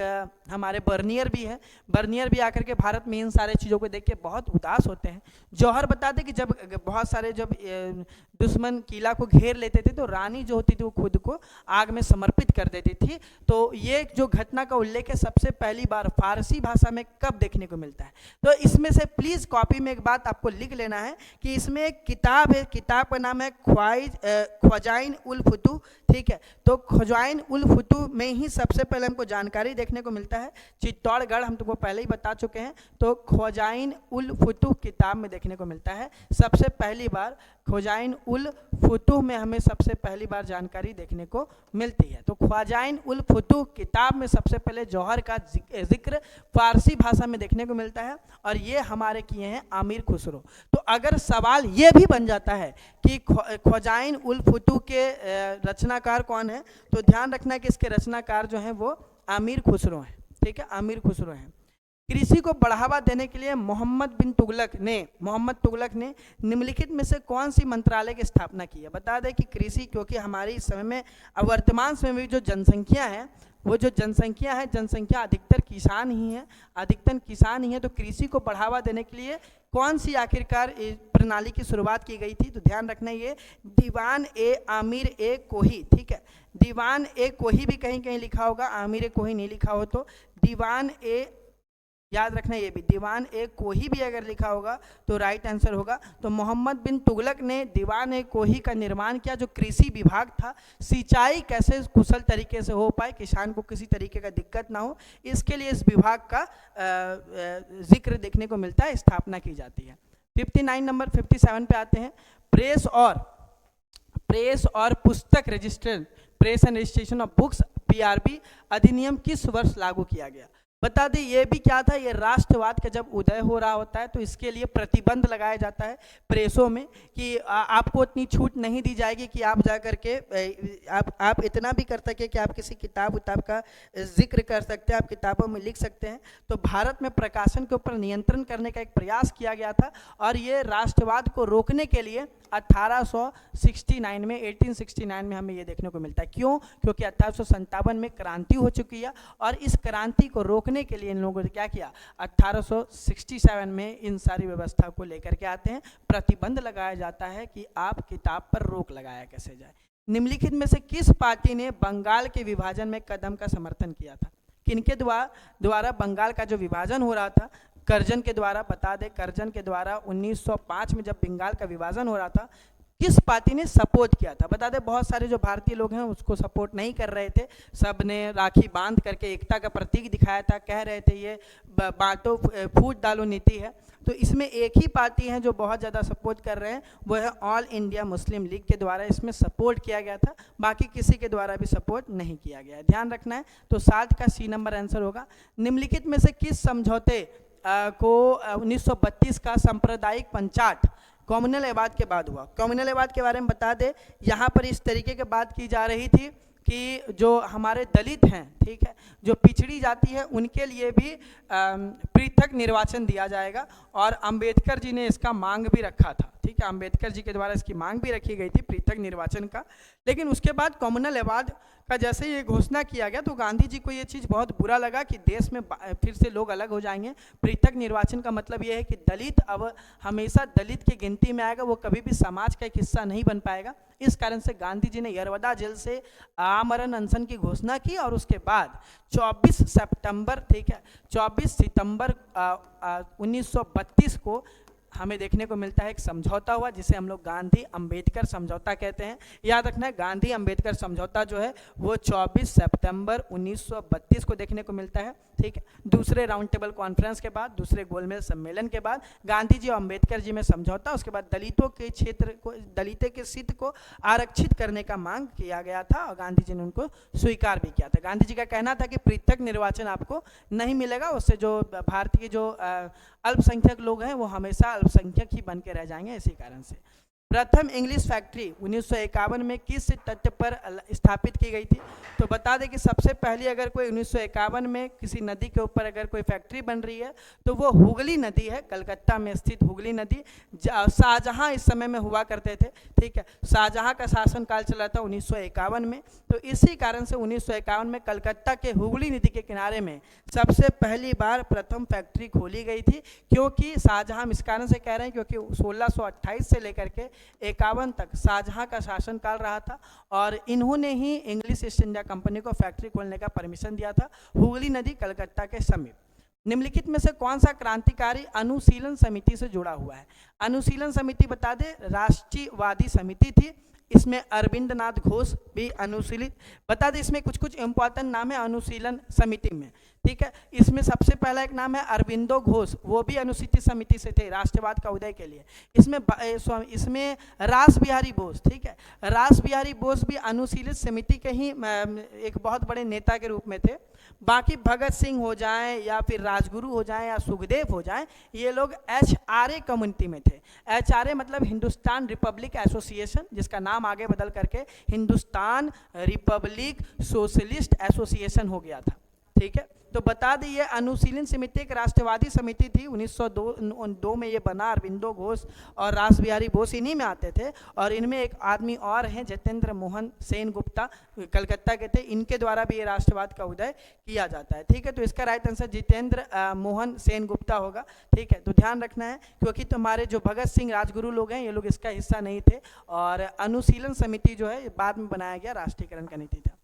हमारे बर्नियर भी है, बर्नियर भी आकर के भारत में इन सारे चीज़ों को देख के बहुत उदास होते हैं। जौहर बता दें कि जब बहुत सारे जब दुश्मन किला को घेर लेते थे तो रानी जो होती थी वो खुद को आग में समर्पित कर देती थी। तो ये जो घटना का उल्लेख है सबसे पहली बार फारसी भाषा में कब देखने को मिलता है? तो इसमें से प्लीज़ कॉपी में एक बात आपको लिख लेना है कि इसमें एक किताब है, किताब का नाम है ख्वाजाइन उल फुतू, ठीक है। तो ख्वाजाइन उल फुतू में ही सबसे पहले हमको जानकारी देखने को मिलता है। चित्तौड़गढ़ हम तुमको पहले ही बता चुके हैं, तो ख्वाजाइन उल फुतू किताब में देखने को मिलता है सबसे पहली बार। ख्वाजाइन उल फुतूह में हमें सबसे पहली बार जानकारी देखने को मिलती है। तो ख्वाजाइन उल फुतूह किताब में सबसे पहले जौहर का जिक्र फारसी भाषा में देखने को मिलता है, और ये हमारे किए हैं आमिर खुसरो। तो अगर सवाल ये भी बन जाता है कि ख्वाजाइन उल फुतूह के रचनाकार कौन है, तो ध्यान रखना है कि इसके रचनाकार जो हैं वो आमिर खुसरो हैं, ठीक है, आमिर खुसरो हैं। कृषि को बढ़ावा देने के लिए मोहम्मद तुगलक ने निम्नलिखित में से कौन सी मंत्रालय की स्थापना की है? बता दें कि कृषि, क्योंकि हमारी इस समय में वर्तमान समय में जो जनसंख्या है वो जो जनसंख्या अधिकतर किसान ही है, तो कृषि को बढ़ावा देने के लिए कौन सी आखिरकार प्रणाली की शुरुआत की गई थी? तो ध्यान रखना ये दीवान ए आमिर ए कोही, ठीक है, दीवान ए कोही भी कहीं कहीं लिखा होगा, आमिर ए कोही नहीं लिखा हो तो दीवान ए याद रखना ये भी, दीवान एक कोही भी अगर लिखा होगा तो राइट आंसर होगा। तो मोहम्मद बिन तुगलक ने दीवान एक कोही का निर्माण किया, जो कृषि विभाग था, सिंचाई कैसे कुशल तरीके से हो पाए, किसान को किसी तरीके का दिक्कत ना हो, इसके लिए इस विभाग का जिक्र देखने को मिलता है, स्थापना की जाती है। 59 नंबर 57 पे आते हैं। प्रेस और पुस्तक register, press and registration of books, PRB अधिनियम किस वर्ष लागू किया गया? बता दें ये भी क्या था, ये राष्ट्रवाद का जब उदय हो रहा होता है तो इसके लिए प्रतिबंध लगाया जाता है प्रेसों में कि आपको इतनी छूट नहीं दी जाएगी कि आप जा कर के आप इतना भी कर सके कि आप किसी किताब का जिक्र कर सकते हैं, आप किताबों में लिख सकते हैं। तो भारत में प्रकाशन के ऊपर नियंत्रण करने का एक प्रयास किया गया था और ये राष्ट्रवाद को रोकने के लिए 1869 में हमें ये देखने को मिलता है। क्यों? क्योंकि 1857 में क्रांति हो चुकी है और इस क्रांति को रोकने के लिए इन लोगों ने क्या किया, 1867 में इन सारी व्यवस्था को लेकर के आते हैं, प्रतिबंध लगाया जाता है कि आप किताब पर रोक लगाया कैसे जाए। निम्नलिखित में से किस पार्टी ने बंगाल के विभाजन में कदम का समर्थन किया था? किनके द्वारा बंगाल का जो विभाजन हो रहा था? कर्जन के द्वारा। बता दें कर्जन के द्वारा 1905 में जब बंगाल का विभाजन हो रहा था, किस पार्टी ने सपोर्ट किया था? बता दें बहुत सारे जो भारतीय लोग हैं उसको सपोर्ट नहीं कर रहे थे, सब ने राखी बांध करके एकता का प्रतीक दिखाया था, कह रहे थे ये बांटो फूट डालो नीति है। तो इसमें एक ही पार्टी है जो बहुत ज़्यादा सपोर्ट कर रहे हैं, वो है ऑल इंडिया मुस्लिम लीग के द्वारा इसमें सपोर्ट किया गया था, बाकी किसी के द्वारा भी सपोर्ट नहीं किया गया, ध्यान रखना है। तो 7 का सी नंबर आंसर होगा। निम्नलिखित में से किस समझौते को 1932 का सांप्रदायिक पंचाट कम्युनल एवाद के बाद हुआ? कम्युनल एवाद के बारे में बता दें, यहाँ पर इस तरीके की बात की जा रही थी कि जो हमारे दलित हैं, ठीक है, जो पिछड़ी जाति है, उनके लिए भी पृथक निर्वाचन दिया जाएगा और अंबेडकर जी ने इसका मांग भी रखा था, ठीक है, अंबेडकर जी के द्वारा इसकी मांग भी रखी गई थी पृथक निर्वाचन का। लेकिन उसके बाद कम्युनल एवाद का जैसे ये घोषणा किया गया तो गांधी जी को ये चीज़ बहुत बुरा लगा कि देश में फिर से लोग अलग हो जाएंगे। पृथक निर्वाचन का मतलब ये है कि दलित अब हमेशा दलित की गिनती में आएगा, वो कभी भी समाज का एक हिस्सा नहीं बन पाएगा। इस कारण से गांधी जी ने यरवदा जेल से आमरण अनशन की घोषणा की और उसके बाद 24 सितंबर, ठीक है, 24 सितंबर 1932 को हमें देखने को मिलता है एक समझौता हुआ जिसे हम लोग गांधी अंबेडकर समझौता कहते हैं। याद रखना है गांधी अंबेडकर समझौता जो है वो 24 सितंबर 1932 को देखने को मिलता है, ठीक है। दूसरे राउंड टेबल कॉन्फ्रेंस के बाद, दूसरे गोलमेज सम्मेलन के बाद गांधी जी और अंबेडकर जी में समझौता, उसके बाद दलितों के क्षेत्र को, दलितों के सीट को आरक्षित करने का मांग किया गया था और गांधी जी ने उनको स्वीकार भी किया था। गांधी जी का कहना था कि पृथक निर्वाचन आपको नहीं मिलेगा, उससे जो भारतीय जो अल्पसंख्यक लोग हैं वो हमेशा अल्पसंख्यक ही बन के रह जाएंगे। इसी कारण से प्रथम इंग्लिश फैक्ट्री 1951 में किस तट पर स्थापित की गई थी? तो बता दें कि सबसे पहली अगर कोई 1951 में किसी नदी के ऊपर अगर कोई फैक्ट्री बन रही है तो वो हुगली नदी है, कलकत्ता में स्थित हुगली नदी। शाहजहां इस समय में हुआ करते थे, ठीक है, शाहजहां का शासनकाल चला था 1951 में। तो इसी कारण से 1951 में कलकत्ता के हुगली नदी के किनारे में सबसे पहली बार प्रथम फैक्ट्री खोली गई थी। क्योंकि शाहजहां इस कारण से कह रहे हैं क्योंकि 1628 से लेकर के 51 तक शाहजहां का शासनकाल रहा था और इन्होंने ही इंग्लिश ईस्ट इंडिया कंपनी को फैक्ट्री खोलने का परमिशन दिया था हुगली नदी कलकत्ता के समीप। निम्नलिखित में से कौन सा क्रांतिकारी अनुशीलन समिति से जुड़ा हुआ है? अनुशीलन समिति बता दें राष्ट्रीयवादी समिति थी, इसमें अरविंद नाथ घोष भी अनुशीलित। बता दें इसमें कुछ कुछ इंपॉर्टेंट नाम है अनुशीलन समिति में, ठीक है। इसमें सबसे पहला एक नाम है अरविंदो घोष, वो भी अनुसूचित समिति से थे राष्ट्रवाद का उदय के लिए। इसमें रास बिहारी बोस, ठीक है, रास बिहारी बोस भी अनुशीलित समिति के ही एक बहुत बड़े नेता के रूप में थे। बाकी भगत सिंह हो जाएं या फिर राजगुरु हो जाएं या सुखदेव हो जाएं, ये लोग HRA कम्युनिटी में थे। HRA मतलब हिंदुस्तान रिपब्लिक एसोसिएशन, जिसका नाम आगे बदल करके हिंदुस्तान रिपब्लिक सोशलिस्ट एसोसिएशन हो गया था, ठीक है। तो बता दें ये अनुशीलन समिति एक राष्ट्रवादी समिति थी, 1902 में ये बना। अरविंदो घोष और रास बिहारी बोस इन्हीं में आते थे और इनमें एक आदमी और हैं जितेंद्र मोहन सेन गुप्ता, कलकत्ता के थे, इनके द्वारा भी ये राष्ट्रवाद का उदय किया जाता है, ठीक है। तो इसका राइट आंसर जितेंद्र मोहन सेन गुप्ता होगा, ठीक है। तो ध्यान रखना है क्योंकि तुम्हारे जो भगत सिंह राजगुरु लोग हैं ये लोग इसका हिस्सा नहीं थे और अनुशीलन समिति जो है बाद में बनाया गया, राष्ट्रीयकरण का नीति था।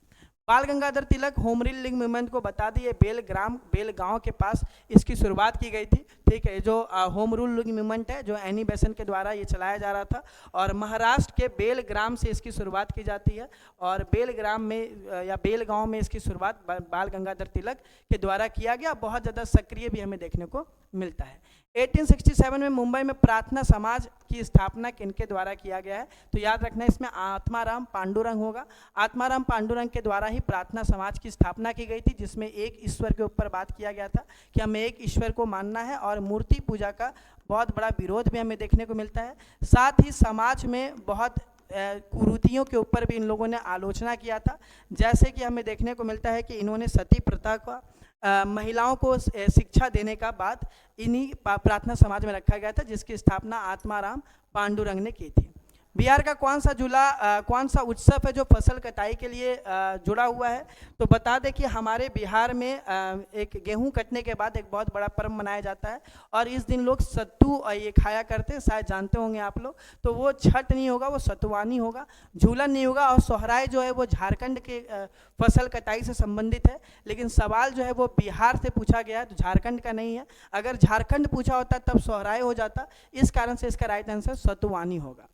बाल Gangadhar Tilak home rule league movement को बता दिए बेलगांव के पास इसकी शुरुआत की गई थी। ठीक है, जो होम रूल लीग मूवमेंट है जो एनी बेसेंट के द्वारा ये चलाया जा रहा था और महाराष्ट्र के बेलग्राम से इसकी शुरुआत की जाती है और बेलग्राम में या बेलगांव में इसकी शुरुआत बाल गंगाधर तिलक के द्वारा किया गया। बहुत ज़्यादा सक्रिय भी हमें देखने को मिलता है। 1867 में मुंबई में प्रार्थना समाज की स्थापना किनके द्वारा किया गया है? तो याद रखना इसमें आत्माराम पांडुरंग होगा। आत्माराम पांडुरंग के द्वारा ही प्रार्थना समाज की स्थापना की गई थी, जिसमें एक ईश्वर के ऊपर बात किया गया था कि हमें एक ईश्वर को मानना है और मूर्ति पूजा का बहुत बड़ा विरोध भी हमें देखने को मिलता है। साथ ही समाज में बहुत कुरीतियों के ऊपर भी इन लोगों ने आलोचना किया था, जैसे कि हमें देखने को मिलता है कि इन्होंने सती प्रथा का महिलाओं को शिक्षा देने का बात इन्हीं प्रार्थना समाज में रखा गया था, जिसकी स्थापना आत्माराम पांडुरंग ने की थी। बिहार का कौन सा उत्सव है जो फसल कटाई के लिए जुड़ा हुआ है? तो बता दें कि हमारे बिहार में एक गेहूं कटने के बाद एक बहुत बड़ा पर्व मनाया जाता है और इस दिन लोग सत्तू ये खाया करते हैं, शायद जानते होंगे आप लोग। तो वो छठ नहीं होगा, वो सतुवानी होगा, झूलन नहीं होगा। और सोहराय जो है वो झारखंड के फसल कटाई से संबंधित है, लेकिन सवाल जो है वो बिहार से पूछा गया है, तो झारखंड का नहीं है। अगर झारखंड पूछा होता तब सोहराय हो जाता, इस कारण से इसका राइट आंसर सतुवानी होगा।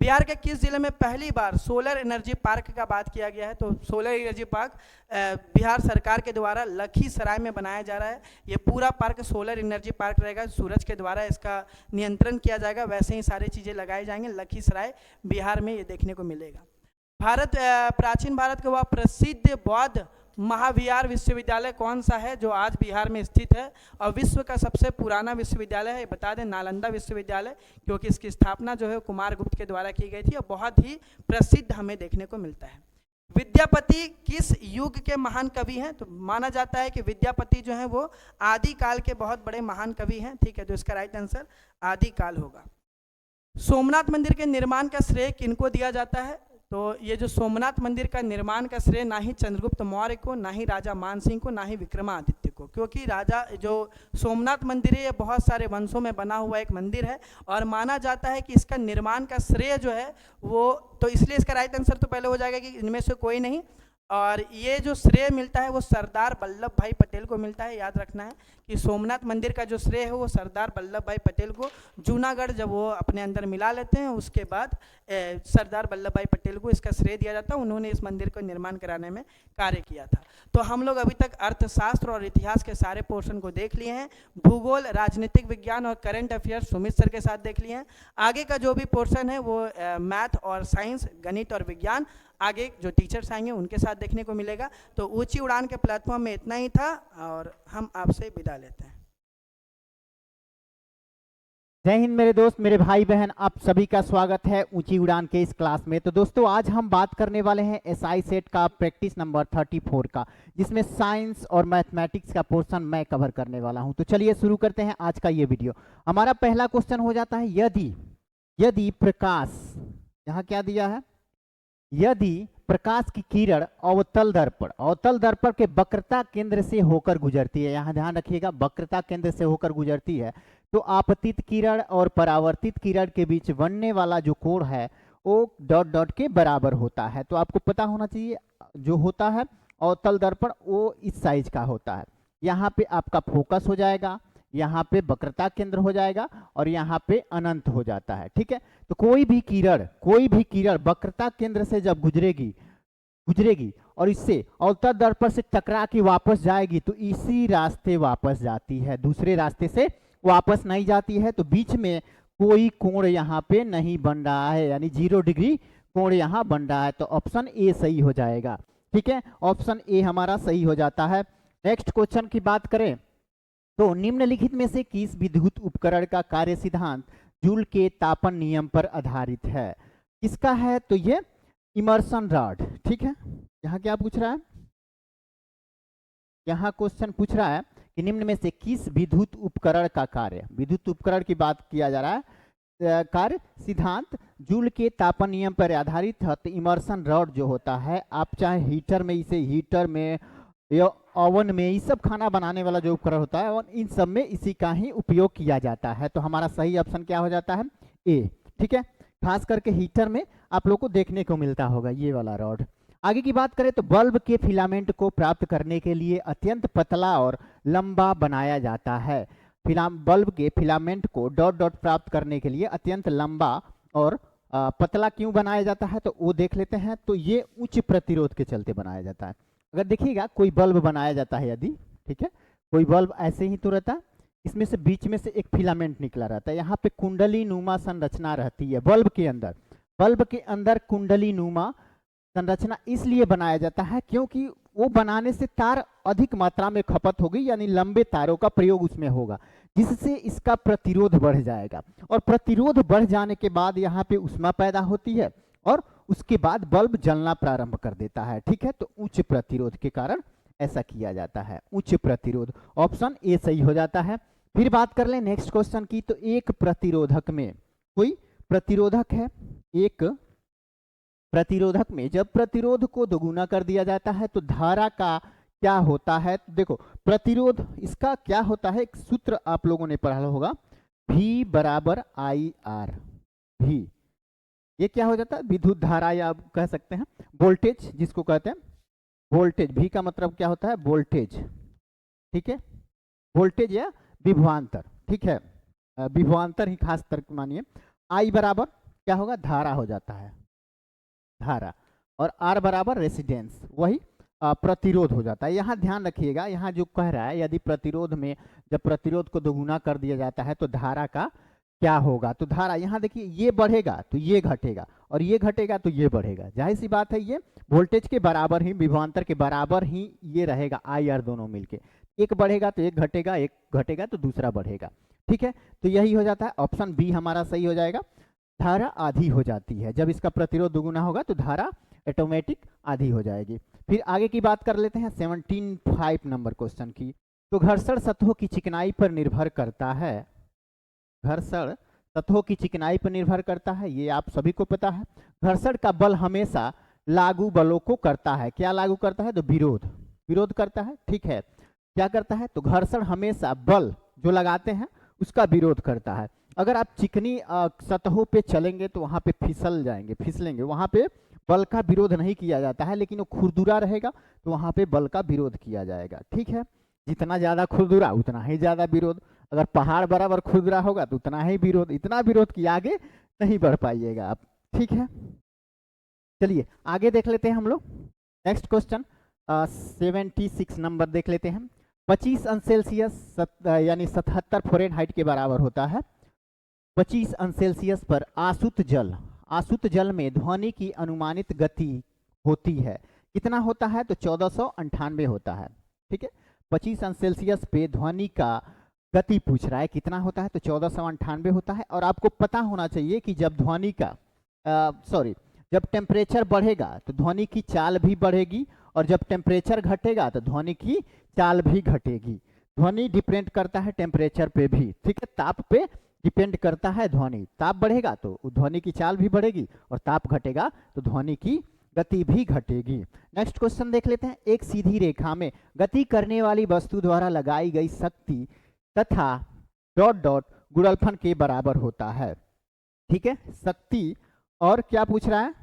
बिहार के किस जिले में पहली बार सोलर एनर्जी पार्क का बात किया गया है? तो सोलर एनर्जी पार्क बिहार सरकार के द्वारा लखीसराय में बनाया जा रहा है। ये पूरा पार्क सोलर एनर्जी पार्क रहेगा, सूरज के द्वारा इसका नियंत्रण किया जाएगा, वैसे ही सारी चीज़ें लगाई जाएंगी। लखीसराय बिहार में ये देखने को मिलेगा। प्राचीन भारत का वह प्रसिद्ध बौद्ध महाविहार विश्वविद्यालय कौन सा है जो आज बिहार में स्थित है? और विश्व का सबसे पुराना विश्वविद्यालय है, बता दें, नालंदा विश्वविद्यालय, क्योंकि इसकी स्थापना जो है कुमार गुप्त के द्वारा की गई थी और बहुत ही प्रसिद्ध हमें देखने को मिलता है। विद्यापति किस युग के महान कवि हैं? तो माना जाता है कि विद्यापति जो है वो आदिकाल के बहुत बड़े महान कवि हैं। ठीक है, तो इसका राइट आंसर आदिकाल होगा। सोमनाथ मंदिर के निर्माण का श्रेय किनको दिया जाता है? तो ये जो सोमनाथ मंदिर का निर्माण का श्रेय ना ही चंद्रगुप्त मौर्य को, ना ही राजा मानसिंह को, ना ही विक्रमादित्य को, क्योंकि राजा जो सोमनाथ मंदिर है ये बहुत सारे वंशों में बना हुआ एक मंदिर है और माना जाता है कि इसका निर्माण का श्रेय जो है वो, तो इसलिए इसका राइट आंसर तो पहले हो जाएगा कि इनमें से कोई नहीं, और ये जो श्रेय मिलता है वो सरदार वल्लभ भाई पटेल को मिलता है। याद रखना है कि सोमनाथ मंदिर का जो श्रेय है वो सरदार वल्लभ भाई पटेल को, जूनागढ़ जब वो अपने अंदर मिला लेते हैं उसके बाद सरदार वल्लभ भाई पटेल को इसका श्रेय दिया जाता है। उन्होंने इस मंदिर को निर्माण कराने में कार्य किया था। तो हम लोग अभी तक अर्थशास्त्र और इतिहास के सारे पोर्शन को देख लिए हैं। भूगोल, राजनीतिक विज्ञान और करंट अफेयर्स सुमित सर के साथ देख लिए हैं। आगे का जो भी पोर्शन है वो मैथ और साइंस, गणित और विज्ञान आगे जो टीचर्स आएंगे उनके साथ देखने को मिलेगा। तो ऊंची उड़ान के प्लेटफॉर्म में इतना ही था और हम आपसे विदा लेते हैं। जय हिंद मेरे दोस्त, मेरे भाई बहन, आप सभी का स्वागत है ऊंची उड़ान के इस क्लास में। तो दोस्तों आज हम बात करने वाले हैं एसआई सेट का प्रैक्टिस नंबर 34 का, जिसमें साइंस और मैथमेटिक्स का पोर्शन मैं कवर करने वाला हूं। तो चलिए शुरू करते हैं आज का ये वीडियो। हमारा पहला क्वेश्चन हो जाता है, यदि प्रकाश, यहाँ क्या दिया है, यदि प्रकाश की किरण अवतल दर्पण के वक्रता केंद्र से होकर गुजरती है, यहाँ ध्यान रखिएगा, वक्रता केंद्र से होकर गुजरती है, तो आपतित किरण और परावर्तित किरण के बीच बनने वाला जो कोण है वो डॉट डॉट के बराबर होता है। तो आपको पता होना चाहिए जो होता है अवतल दर्पण वो इस साइज का होता है। यहाँ पे आपका फोकस हो जाएगा, यहाँ पे वक्रता केंद्र हो जाएगा और यहाँ पे अनंत हो जाता है। ठीक है, तो कोई भी किरण वक्रता केंद्र से जब गुजरेगी और इससे अवतल दर्पण से टकरा के वापस जाएगी तो इसी रास्ते वापस जाती है, दूसरे रास्ते से वापस नहीं जाती है। तो बीच में कोई कोण यहाँ पे नहीं बन रहा है, यानी 0 डिग्री कोण यहाँ बन रहा है। तो ऑप्शन ए सही हो जाएगा। ठीक है, ऑप्शन ए हमारा सही हो जाता है। नेक्स्ट क्वेश्चन की बात करें तो निम्नलिखित में से किस विद्युत उपकरण का कार्य सिद्धांत जूल के तापन नियम पर आधारित है? किसका है? तो ये इमर्सन रॉड। ठीक है, यहाँ क्या पूछ रहा है, यहाँ क्वेश्चन पूछ रहा है कि निम्न में से किस विद्युत उपकरण का कार्य, विद्युत उपकरण की बात किया जा रहा है, कार्य सिद्धांत जूल के तापन नियम पर आधारित है। तो इमर्सन रॉड जो होता है, आप चाहे हीटर में, इसे हीटर में या ओवन में, ये सब खाना बनाने वाला जो उपकरण होता है और इन सब में इसी का ही उपयोग किया जाता है। तो हमारा सही ऑप्शन क्या हो जाता है? ए। ठीक है, खास करके हीटर में आप लोग को देखने को मिलता होगा ये वाला रॉड। आगे की बात करें तो बल्ब के फिलामेंट को प्राप्त करने के लिए अत्यंत पतला और लंबा बनाया जाता है। बल्ब के फिलामेंट को डॉट डॉट प्राप्त करने के लिए अत्यंत लंबा और पतला क्यों बनाया जाता है तो वो देख लेते हैं। तो ये उच्च प्रतिरोध के चलते बनाया जाता है। अगर देखिएगा कोई बल्ब बनाया जाता है यदि, ठीक है, कोई बल्ब ऐसे ही तो रहता है, इसमें से बीच में से एक फिलामेंट निकला रहता है, यहाँ पे कुंडली नुमा संरचना रहती है बल्ब के अंदर। बल्ब के अंदर कुंडली नुमा संरचना इसलिए बनाया जाता है क्योंकि वो बनाने से तार अधिक मात्रा में खपत होगी, यानी लंबे तारों का प्रयोग उसमें होगा, जिससे इसका प्रतिरोध बढ़ जाएगा। और प्रतिरोध बढ़ जाने के बाद यहाँ पे ऊष्मा पैदा होती है और उसके बाद बल्ब जलना प्रारंभ कर देता है। ठीक है, तो उच्च प्रतिरोध के कारण ऐसा किया जाता है, उच्च प्रतिरोध। ऑप्शन ए सही हो जाता है। फिर बात कर लें नेक्स्ट क्वेश्चन की, तो एक प्रतिरोधक में, कोई प्रतिरोधक है, एक प्रतिरोधक में जब प्रतिरोध को दोगुना कर दिया जाता है तो धारा का क्या होता है। तो देखो प्रतिरोध इसका क्या होता है, एक सूत्र आप लोगों ने पढ़ा होगा, V बराबर IR। भी ये क्या हो जाता है, विद्युत धारा या आप कह सकते हैं वोल्टेज, जिसको कहते हैं वोल्टेज। V का मतलब क्या होता है, वोल्टेज। ठीक है, वोल्टेज या विभवांतर। ठीक है, विभवांतर ही खास तर्क मानिए। I बराबर क्या होगा, धारा हो जाता है, धारा। और R बराबर रेजिस्टेंस, वही प्रतिरोध हो जाता है। यहाँ ध्यान रखिएगा, यहाँ जो कह रहा है यदि प्रतिरोध में जब प्रतिरोध को दोगुना कर दिया जाता है तो धारा का क्या होगा। तो धारा यहाँ देखिए, ये बढ़ेगा तो ये घटेगा और ये घटेगा तो ये बढ़ेगा। जाहिर सी बात है, ये वोल्टेज के बराबर ही, विभवांतर के बराबर ही ये रहेगा, IR दोनों मिलके। एक बढ़ेगा तो एक घटेगा, एक घटेगा तो दूसरा बढ़ेगा। ठीक है, तो यही हो जाता है, ऑप्शन बी हमारा सही हो जाएगा। धारा आधी हो जाती है, जब इसका प्रतिरोध दुगुना होगा तो धारा ऑटोमेटिक आधी हो जाएगी। फिर आगे की बात कर लेते हैं 17.5 नंबर क्वेश्चन की। तो घर्षण सतहों की चिकनाई पर निर्भर करता है, घर्षण सतहों की चिकनाई पर निर्भर करता है, ये आप सभी को पता है। घर्षण का बल हमेशा लागू बलों को करता है, क्या लागू करता है, तो विरोध, विरोध करता है। ठीक है, क्या करता है, तो घर्षण हमेशा बल जो लगाते हैं उसका विरोध करता है। अगर आप चिकनी सतहों पे चलेंगे तो वहां पे फिसल जाएंगे, फिसलेंगे, वहां पे बल का विरोध नहीं किया जाता है, लेकिन वो खुरदुरा रहेगा तो वहां पे बल का विरोध किया जाएगा। ठीक है, जितना ज्यादा खुरदुरा उतना ही ज्यादा विरोध। अगर पहाड़ बराबर खुरदुरा होगा तो उतना ही विरोध, इतना विरोध कि आगे नहीं बढ़ पाइएगा आप। ठीक है, चलिए आगे देख लेते हैं हम लोग नेक्स्ट क्वेश्चन 76 नंबर देख लेते हैं। 25 अंश सेल्सियस यानी 77 फ़ारेनहाइट के बराबर होता है। 25 अंश सेल्सियस पर आसुत जल, आसुत जल में ध्वनि की अनुमानित गति होती है, कितना होता है, तो 1498 होता है। ठीक है, 25 अंश सेल्सियस पे ध्वनि का गति पूछ रहा है, कितना होता है, तो 1498 होता है। और आपको पता होना चाहिए कि जब ध्वनि का जब टेम्परेचर बढ़ेगा तो ध्वनि की चाल भी बढ़ेगी, और जब टेम्परेचर घटेगा तो ध्वनि की चाल भी घटेगी। ध्वनि डिपेंड करता है टेम्परेचर पे भी। ठीक है, ताप पे डिपेंड करता है ध्वनि, ताप बढ़ेगा तो ध्वनि की चाल भी बढ़ेगी और ताप घटेगा तो ध्वनि की गति भी घटेगी। नेक्स्ट क्वेश्चन देख लेते हैं। एक सीधी रेखा में गति करने वाली वस्तु द्वारा लगाई गई शक्ति तथा डॉट डॉट गुणनफल के बराबर होता है। ठीक है, शक्ति और क्या पूछ रहा है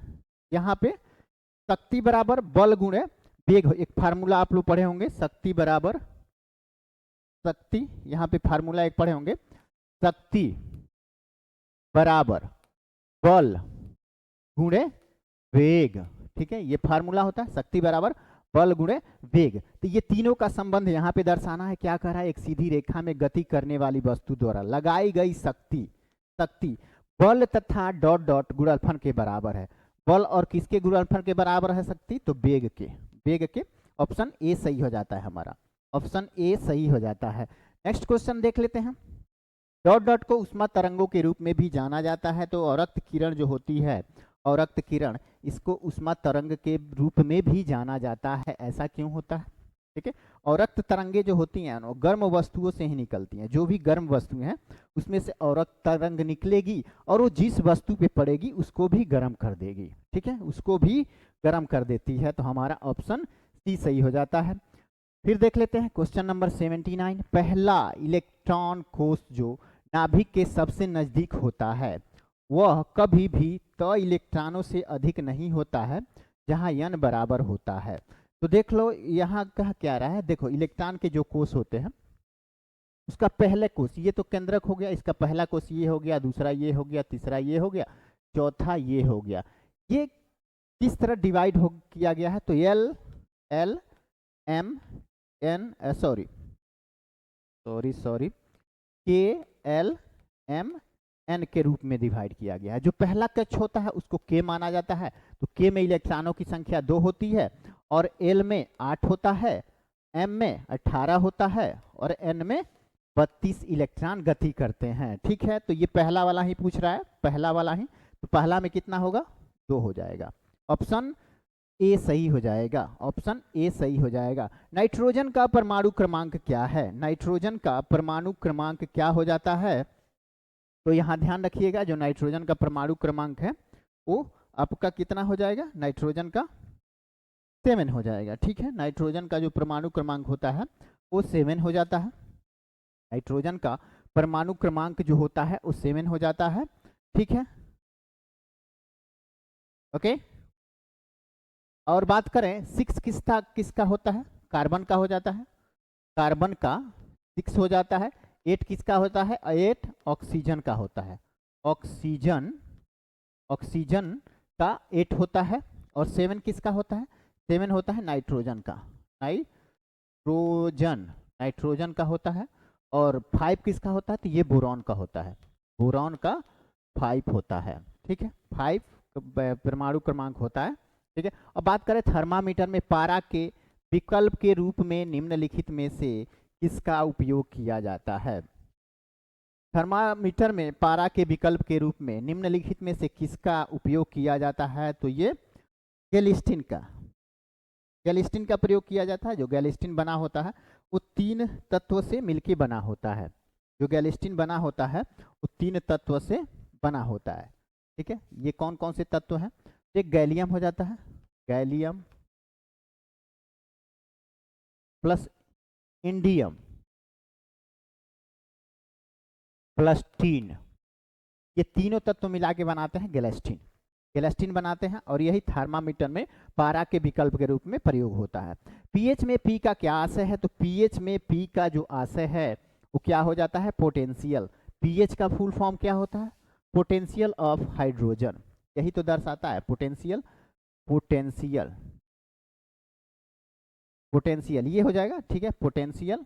यहाँ पे, शक्ति बराबर बल गुणे वेग। एक फार्मूला आप लोग पढ़े होंगे, शक्ति बराबर, शक्ति यहाँ पे फार्मूला एक पढ़े होंगे, शक्ति बराबर बल गुणे वेग। ठीक है, ये फार्मूला होता है, शक्ति बराबर बल गुणे वेग। तो ये तीनों का संबंध यहाँ पे दर्शाना है। क्या कर रहा है, एक सीधी रेखा में गति करने वाली वस्तु द्वारा लगाई गई शक्ति, शक्ति बल तथा डॉट डॉट गुणनफल के बराबर है। बल और किसके गुणनफल के बराबर है शक्ति, तो वेग के, वेग के। ऑप्शन ए सही हो जाता है हमारा, ऑप्शन ए सही हो जाता है। नेक्स्ट क्वेश्चन देख लेते हैं। डॉट डॉट को उष्मा तरंगों के रूप में भी जाना जाता है। तो अवरक्त किरण जो होती है, अवरक्त किरण, इसको उष्मा तरंग के रूप में भी जाना जाता है। ऐसा क्यों होता है, ठीक है। अवरक्त तरंगे जो होती हैं वो गर्म वस्तुओं से ही निकलती हैं। जो भी गर्म वस्तुएं हैं उसमें से अवरक्त तरंग निकलेगी और वो जिस वस्तु पे पड़ेगी उसको भी गर्म कर देगी। ठीक है, उसको भी गर्म कर देती है। तो हमारा ऑप्शन सी सही हो जाता है। फिर देख लेते हैं क्वेश्चन नंबर 79। पहला इलेक्ट्रॉन कोष जो नाभिक के सबसे नजदीक होता है वह कभी भी त इलेक्ट्रॉनों से अधिक नहीं होता है, जहाँ n बराबर होता है। तो देख लो यहाँ कहा क्या रहा है, देखो इलेक्ट्रॉन के जो कोष होते हैं उसका पहले कोष, ये तो केंद्रक हो गया, इसका पहला कोष ये हो गया, दूसरा ये हो गया, तीसरा ये हो गया, चौथा ये हो गया। ये किस तरह डिवाइड हो किया गया है, तो L L M N sorry K L M N के रूप में डिवाइड किया गया है। जो पहला कक्ष होता है उसको के माना जाता है, तो के में इलेक्ट्रॉनों की संख्या 2 होती है, और एल में 8 होता है, एम में 18 होता है, और एन में 32 इलेक्ट्रॉन गति करते हैं। ठीक है, तो ये पहला वाला ही पूछ रहा है, पहला वाला ही, तो पहला में कितना होगा, 2 हो जाएगा। ऑप्शन ए सही हो जाएगा, ऑप्शन ए सही हो जाएगा। नाइट्रोजन का परमाणु क्रमांक क्या है, नाइट्रोजन का परमाणु क्रमांक क्या हो जाता है, तो यहाँ ध्यान रखिएगा जो नाइट्रोजन का परमाणु क्रमांक है वो आपका कितना हो जाएगा, नाइट्रोजन का 7 हो जाएगा। ठीक है, नाइट्रोजन का जो परमाणु क्रमांक होता है वो 7 हो जाता है, नाइट्रोजन का परमाणु क्रमांक जो होता है वो 7 हो जाता है। ठीक है, ओके। और बात करें 6 किसका होता है, कार्बन का हो जाता है, कार्बन का 6 हो जाता है। 8 किसका होता है, 8 ऑक्सीजन का होता है, ऑक्सीजन का 8 होता है। और 7 किसका होता है, 7 होता है नाइट्रोजन का, नाइट्रोजन का होता है। और 5 किसका होता है, तो ये बोरॉन का होता है, बोरॉन का 5 होता है। ठीक है, 5 परमाणु क्रमांक होता है। ठीक है, अब बात करें थर्मामीटर में पारा के विकल्प के रूप में निम्नलिखित में से किसका उपयोग किया जाता है, थर्मामीटर में पारा के विकल्प के रूप में निम्नलिखित में से किसका उपयोग किया जाता है, तो ये गैलिस्टिन का प्रयोग किया जाता है। जो गैलिस्टिन बना होता है वो 3 तत्वों से मिलकर बना होता है, जो गैलिस्टिन बना होता है वो 3 तत्वों से बना होता है। ठीक है, ये कौन कौन से तत्व हैं, एक गैलियम हो जाता है, gallium plus indium plus tin, ये तीनों तत्व मिला के बनाते हैं गैलेस्टिन बनाते हैं, और यही थर्मामीटर में पारा के विकल्प के रूप में प्रयोग होता है। पीएच में पी का क्या आशय है, तो पीएच में पी का जो आशय है वो क्या हो जाता है, पोटेंशियल। पीएच का फुल फॉर्म क्या होता है, पोटेंशियल ऑफ हाइड्रोजन, यही तो दर्शाता है पोटेंशियल ये हो जाएगा। ठीक है, पोटेंशियल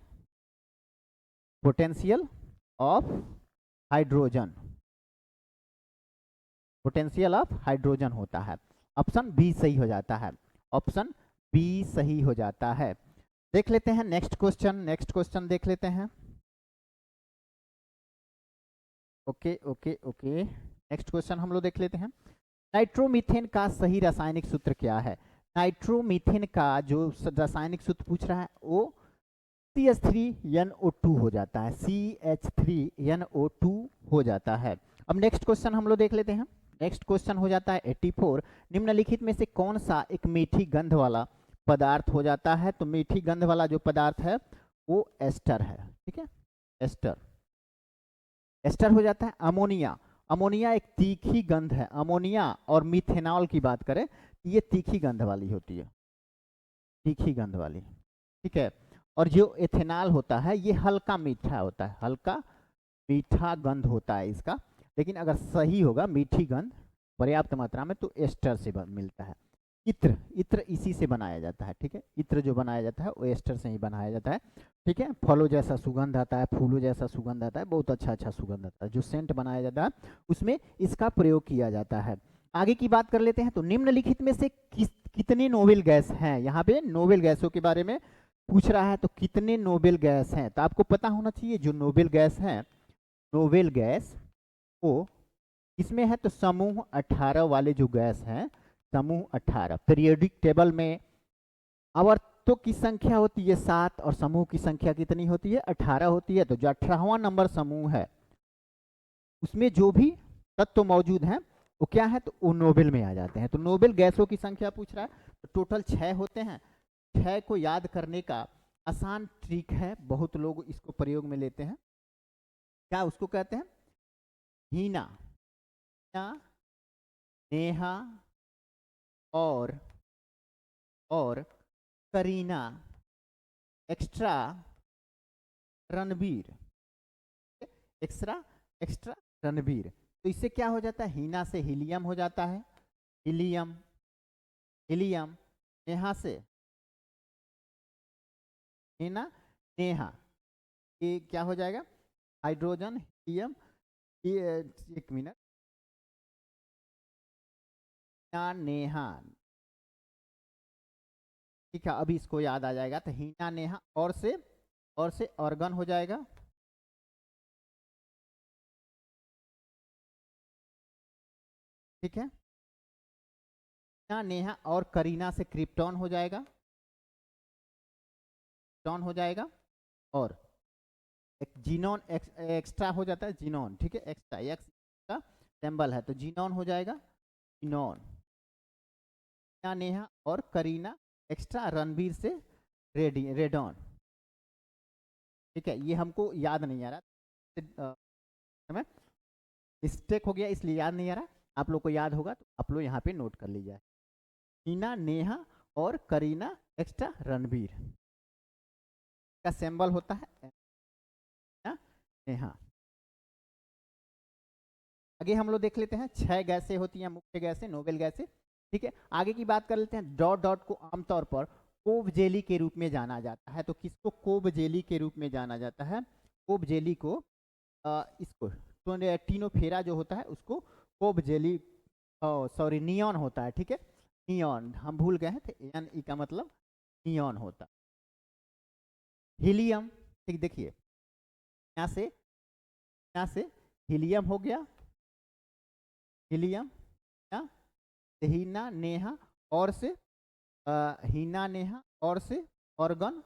ऑफ हाइड्रोजन होता है। ऑप्शन बी सही हो जाता है, ऑप्शन बी सही हो जाता है। देख लेते हैं नेक्स्ट क्वेश्चन देख लेते हैं। ओके, नेक्स्ट क्वेश्चन हम लोग देख लेते हैं। नाइट्रोमीथेन का सही रासायनिक सूत्र क्या है, नाइट्रोमीथेन का जो रासायनिक सूत्र पूछ रहा है वो CH3NO2 हो जाता है, CH3NO2 हो जाता है। अब नेक्स्ट क्वेश्चन हम लोग देख लेते हैं। नेक्स्ट क्वेश्चन हो जाता है 84, निम्नलिखित में से कौन सा एक मीठी गंध वाला पदार्थ हो जाता है, तो मीठी गंध वाला जो पदार्थ है वो एस्टर है। ठीक है, एस्टर हो जाता है। अमोनिया एक तीखी गंध है, अमोनिया और मिथेनॉल की बात करें ये तीखी गंध वाली होती है, तीखी गंध वाली। ठीक है, और जो एथेनॉल होता है ये हल्का मीठा होता है, हल्का मीठा गंध होता है इसका, लेकिन अगर सही होगा मीठी गंध पर्याप्त मात्रा में तो एस्टर से मिलता है। इत्र इसी से बनाया जाता है। ठीक है, इत्र जो बनाया जाता है वो एस्टर से ही बनाया जाता है। ठीक है, फलों जैसा सुगंध आता है, फूलों जैसा सुगंध आता है, बहुत अच्छा सुगंध आता है, जो सेंट बनाया जाता है उसमें इसका प्रयोग किया जाता है। आगे की बात कर लेते हैं, तो निम्नलिखित में से कितने नोबेल गैस हैं, यहाँ पे नोबेल गैसों के बारे में पूछ रहा है, तो कितने नोबेल गैस हैं, तो आपको पता होना चाहिए जो नोबेल गैस हैं, नोबेल गैस वो इसमें है तो समूह 18 वाले जो गैस हैं, समूह 18 पीरियोडिक टेबल में आवर्तों की संख्या होती है 7 और समूह की संख्या कितनी होती है 18 होती है। तो जो 18वां नंबर समूह है उसमें जो भी तत्व मौजूद हैं वो क्या है, तो वो नोबेल में आ जाते हैं। तो नोबेल गैसों की संख्या पूछ रहा है, तो टोटल 6 होते हैं। 6 को याद करने का आसान ट्रिक है, बहुत लोग इसको प्रयोग में लेते हैं, क्या उसको कहते हैं, हीना, नेहा और और Kareena extra Ranbir, extra extra Ranbir. तो इससे क्या हो जाता है, हीना से हीलियम हो जाता है, हीलियम हीलियम, नेहा से हीना नेहा, ये क्या हो जाएगा, हाइड्रोजन हीलियम, ये एक मिनट, नेहा, ठीक है। अभी इसको याद आ जाएगा, तो हीना नेहा और से ऑर्गन हो जाएगा, ठीक है। हीना नेहा और करीना से क्रिप्टॉन हो जाएगा, क्रिप्टॉन हो जाएगा, और एक जीनोन एक्स्ट्रा हो जाता है, जीनोन, ठीक है, एक्स्ट्रा एक्स का सिंबल है, तो जीनोन हो जाएगा, जीनोन। हीना नेहा और करीना एक्स्ट्रा रणबीर से रेडॉन, ठीक है। ये हमको याद नहीं आ रहा, हमें मिस्टेक हो गया इसलिए याद नहीं आ रहा, आप लोग को याद होगा तो आप लोग यहाँ पे नोट कर लीजिए। हीना नेहा और करीना एक्स्ट्रा रणबीर का सिंबल होता है नेहा। आगे हम लोग देख लेते हैं, 6 गैसें होती हैं, मुख्य गैसें, नोबेल गैसें, ठीक है। आगे की बात कर लेते हैं, डॉट डॉट को आमतौर पर कोब जेली के रूप में जाना जाता है। तो किसको कोब जेली के रूप में जाना जाता है, कोब जेली को इसको तो टीनोफेरा जो होता है उसको कोब जेली, सॉरी नियॉन होता है, ठीक है, नियॉन, हम भूल गए हैं, तो एन ई का मतलब नियॉन होता। हीलियम, ठीक, देखिए यहाँ से हीलियम हो गया, हीलियम, हीना नेहा और से हीना नेहा और से ऑर्गन,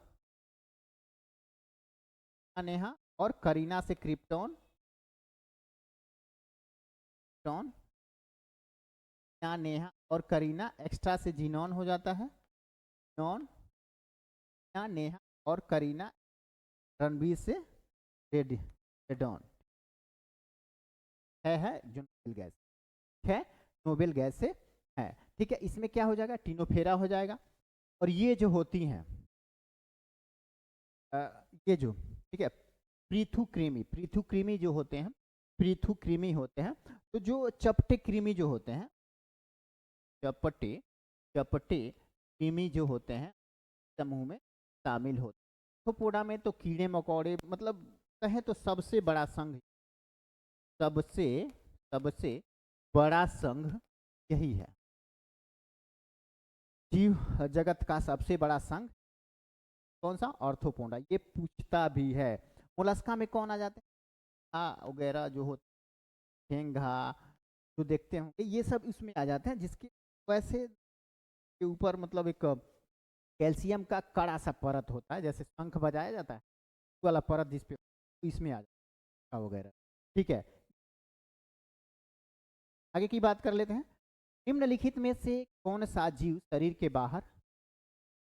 नेहा और करीना से क्रिप्टॉन, नेहा और करीना एक्स्ट्रा से जीनॉन हो जाता है, नॉन, नेहा और करीना रणबीर से रेडॉन, है जो नोबेल गैस है, नोबेल गैस से है, ठीक है। इसमें क्या हो जाएगा, टीनोफेरा हो जाएगा। और ये जो होती हैं ये जो, ठीक है, पृथुकृमि जो होते हैं, पृथुकृमि होते हैं, तो जो चपटे कृमि जो होते हैं, चपटे कृमि जो होते हैं समूह में शामिल होते हैं। आर्थ्रोपोडा में तो कीड़े मकोड़े, मतलब कहें तो सबसे बड़ा संघ, सबसे बड़ा संघ यही है, जीव जगत का सबसे बड़ा संघ कौन सा, आर्थ्रोपोडा। ये पूछता भी है, मोलस्का में कौन आ जाते हैं, वगैरह जो होते हैं, घा जो देखते होंगे, ये सब इसमें आ जाते हैं, जिसके वैसे के ऊपर मतलब एक कैल्शियम का कड़ा सा परत होता है, जैसे शंख बजाया जाता है वाला परत, जिसपे इसमें आ जाता है वगैरह, ठीक है। आगे की बात कर लेते हैं, निम्नलिखित में से कौन सा जीव शरीर के बाहर,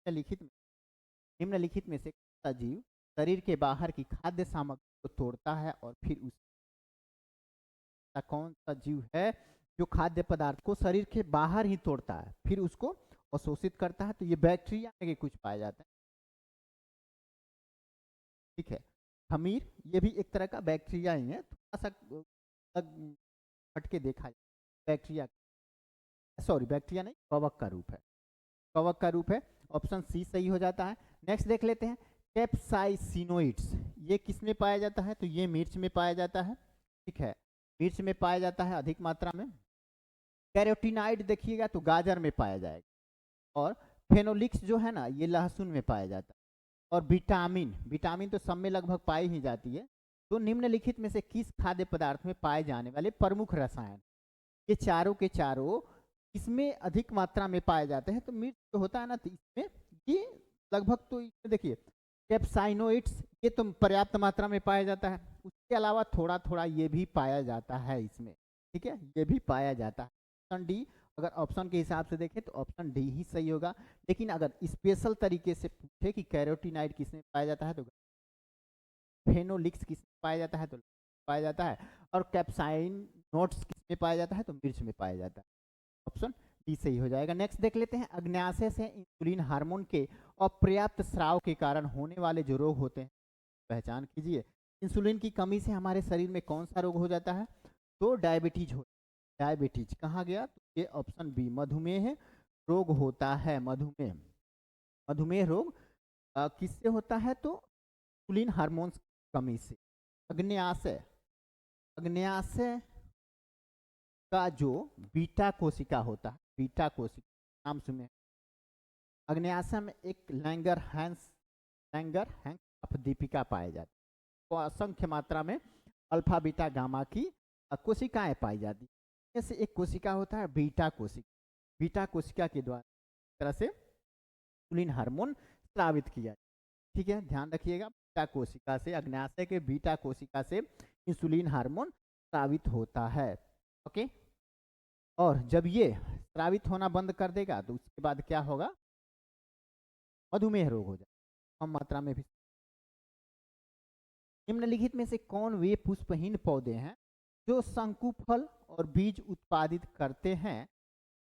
निम्नलिखित में से कौन सा जीव शरीर के बाहर की खाद्य सामग्री को तोड़ता है और फिर उस, कौन सा जीव है जो खाद्य पदार्थ को शरीर के बाहर ही तोड़ता है फिर उसको अवशोषित करता है, तो ये बैक्टीरिया में कुछ पाए जाते हैं, ठीक है। खमीर, ये भी एक तरह का बैक्टीरिया ही है, थोड़ा सा हटके देखा जाए, बैक्टीरिया, सॉरी बैक्टीरिया नहीं, कवक का रूप है, कवक का रूप है, ऑप्शन सी सही हो जाता है। नेक्स्ट देख लेते हैं, कैप्साइसिनोइड्स, ये किस में पाया जाता है, तो ये मिर्च में पाया जाता है, ठीक है, मिर्च में पाया जाता है अधिक मात्रा में। कैरोटीनाइड देखिएगा तो गाजर में पाया जाएगा, और फेनोलिक्स जो है ना ये लहसुन में पाया जाता है, और विटामिन तो सब में लगभग पाई ही जाती है। तो निम्नलिखित में से किस खाद्य पदार्थ में पाए जाने वाले प्रमुख रसायन, ये चारों के चारों इसमें अधिक मात्रा में पाए जाते हैं, तो मिर्च जो होता है ना, तो इसमें ये लगभग, तो इसमें देखिए कैप्साइनोइड्स ये तो पर्याप्त मात्रा में पाया जाता है, उसके अलावा थोड़ा थोड़ा ये भी पाया जाता है इसमें, ठीक है, ये भी पाया जाता है। ऑप्शन डी, अगर ऑप्शन के हिसाब से देखें तो ऑप्शन डी ही सही होगा। लेकिन अगर स्पेशल तरीके से पूछे कि कैरोटीनाइड किसमें पाया जाता है, तो फेनोलिक्स किसमें पाया जाता है, तो पाया जाता है, और कैप्साइनोइड्स किसमें पाया जाता है, तो मिर्च में पाया जाता है, ऑप्शन डी सही हो जाएगा। नेक्स्ट देख लेते हैं, अग्न्याशय से इंसुलिन हार्मोन के अपर्याप्त स्राव के कारण होने वाले जो रोग होते हैं पहचान कीजिए। इंसुलिन की कमी से हमारे शरीर में कौन सा रोग हो जाता है? तो डायबिटीज हो। डायबिटीज कहाँ गया? तो ये ऑप्शन बी मधुमेह रोग होता है। मधुमेह, मधुमेह रोग किससे होता है? तो इंसुलिन हार्मोन की कमी से। अग्न्याशय, अग्न्याशय का जो बीटा कोशिका होता है, बीटा कोशिका नाम सुने, अग्न्याशय में एक लैंगर हैंस अपदीपिका पाए जाते हैं। तो असंख्य मात्रा में अल्फा बीटा गामा की कोशिकाएं पाई जाती हैं। जैसे एक कोशिका होता है बीटा कोशिका, बीटा कोशिका के द्वारा इस तरह से इंसुलिन हार्मोन स्रावित किया जाता है। ठीक है, ध्यान रखिएगा, बीटा कोशिका से, अग्न्याशय के बीटा कोशिका से इंसुलिन हार्मोन स्रावित होता है। ओके, और जब ये स्रावित होना बंद कर देगा तो उसके बाद क्या होगा? मधुमेह रोग हो जाएगा, कम मात्रा में भी। निम्नलिखित में से कौन वे पुष्पहीन पौधे हैं जो शंकु फल और बीज उत्पादित करते हैं,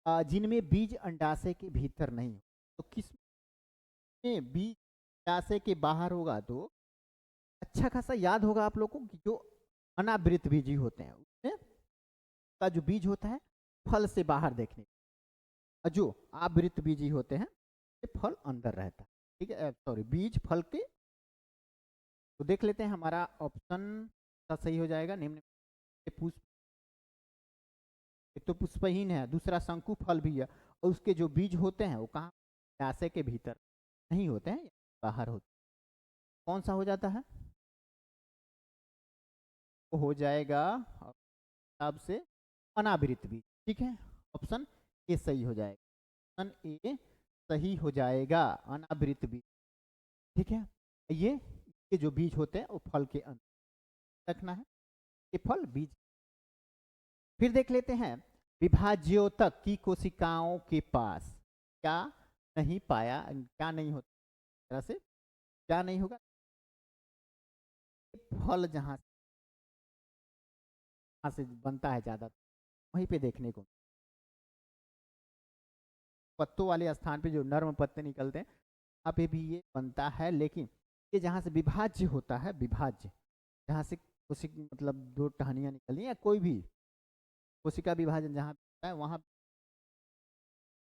जिनमें बीज अंडाशय के भीतर नहीं हो? तो किसमें बीज अंडाशय के बाहर होगा? तो अच्छा खासा याद होगा आप लोगों को कि जो अनावृत बीजी होते हैं उसमें का जो बीज होता है फल से बाहर देखने, और जो आवृत बीजी होते हैं ये फल अंदर रहता है। ठीक है, सॉरी, बीज फल के। तो देख लेते हैं, हमारा ऑप्शन का सही हो जाएगा। निम्न पुष्प, एक तो पुष्पहीन है, दूसरा शंकु फल भी है, और उसके जो बीज होते हैं वो कहाँ? अंडाशय के भीतर नहीं होते हैं, बाहर होते हैं। कौन सा हो जाता है? वो हो जाएगा हिसाब से अनावृत बीज। ठीक है, ऑप्शन ए सही हो जाएगा, ऑप्शन ए सही हो जाएगा, अनावृत बीज। ठीक है, ये जो बीज होते हैं वो फल के अंदर रखना है, ये फल बीज। फिर देख लेते हैं, विभाज्योतक की कोशिकाओं के पास क्या नहीं पाया, क्या नहीं होता? तरह से क्या नहीं होगा? फल जहां से बनता है ज्यादा वहीं पे देखने को, पत्तों वाले स्थान पे जो नर्म पत्ते निकलते हैं वहाँ पे भी ये बनता है। लेकिन ये जहाँ से विभाज्य होता है, विभाज्य जहाँ से कोशिका मतलब दो टहनियाँ निकली या कोई भी कोशिका विभाजन जहाँ होता है वहाँ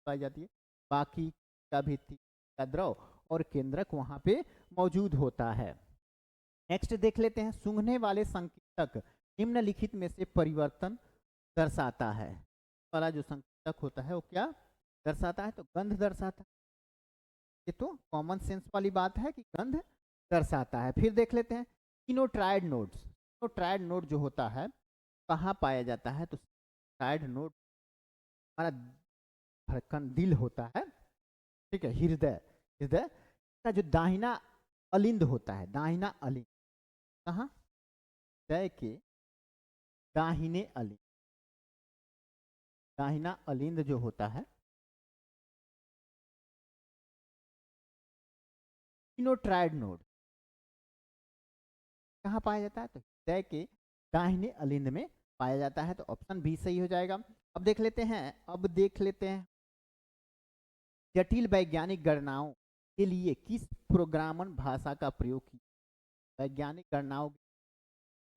पाई जाती है। बाकी का भित्ति का द्रव और केंद्रक वहाँ पे मौजूद होता है। नेक्स्ट देख लेते हैं, सूंघने वाले संकेतक निम्नलिखित में से परिवर्तन दर्शाता है। वाला जो संकेतक होता है वो क्या दर्शाता है? तो गंध दर्शाता है। ये तो कॉमन सेंस वाली बात है कि गंध दर्शाता है। फिर देख लेते हैं इनोट्राइड नोड्स। इनोट्राइड नोड जो होता है कहाँ पाया जाता है? तो ट्राइड नोड हमारा धड़कन दिल होता है। ठीक है, हृदय, हृदय का जो दाहिना अलिंद होता है, दाहिना अलिंद कहाँ? हृदय के दाहिने अलिंद, दाहिना अलिंद जो होता है इनोट्राइड नोड कहाँ पाया जाता है? तो हृदय के दाहिने अलिंद में पाया जाता है। तो ऑप्शन बी सही हो जाएगा। अब देख लेते हैं जटिल वैज्ञानिक गणनाओं के लिए किस प्रोग्रामन भाषा का प्रयोग किया? वैज्ञानिक गणनाओं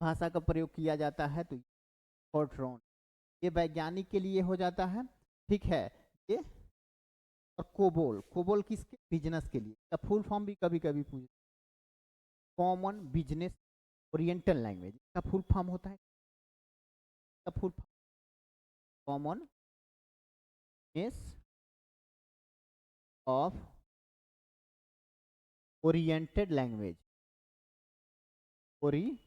भाषा का प्रयोग किया जाता है तो फोर्ट्रॉन, ये वैज्ञानिक के लिए हो जाता है। ठीक है, ये और कोबोल, कोबोल किसके? बिजनेस के लिए। का फुल फॉर्म भी कभी कभी पूछ, कॉमन बिजनेस ओरिएंटल लैंग्वेज का फुल फॉर्म होता है, का full form common business of oriented language, oriented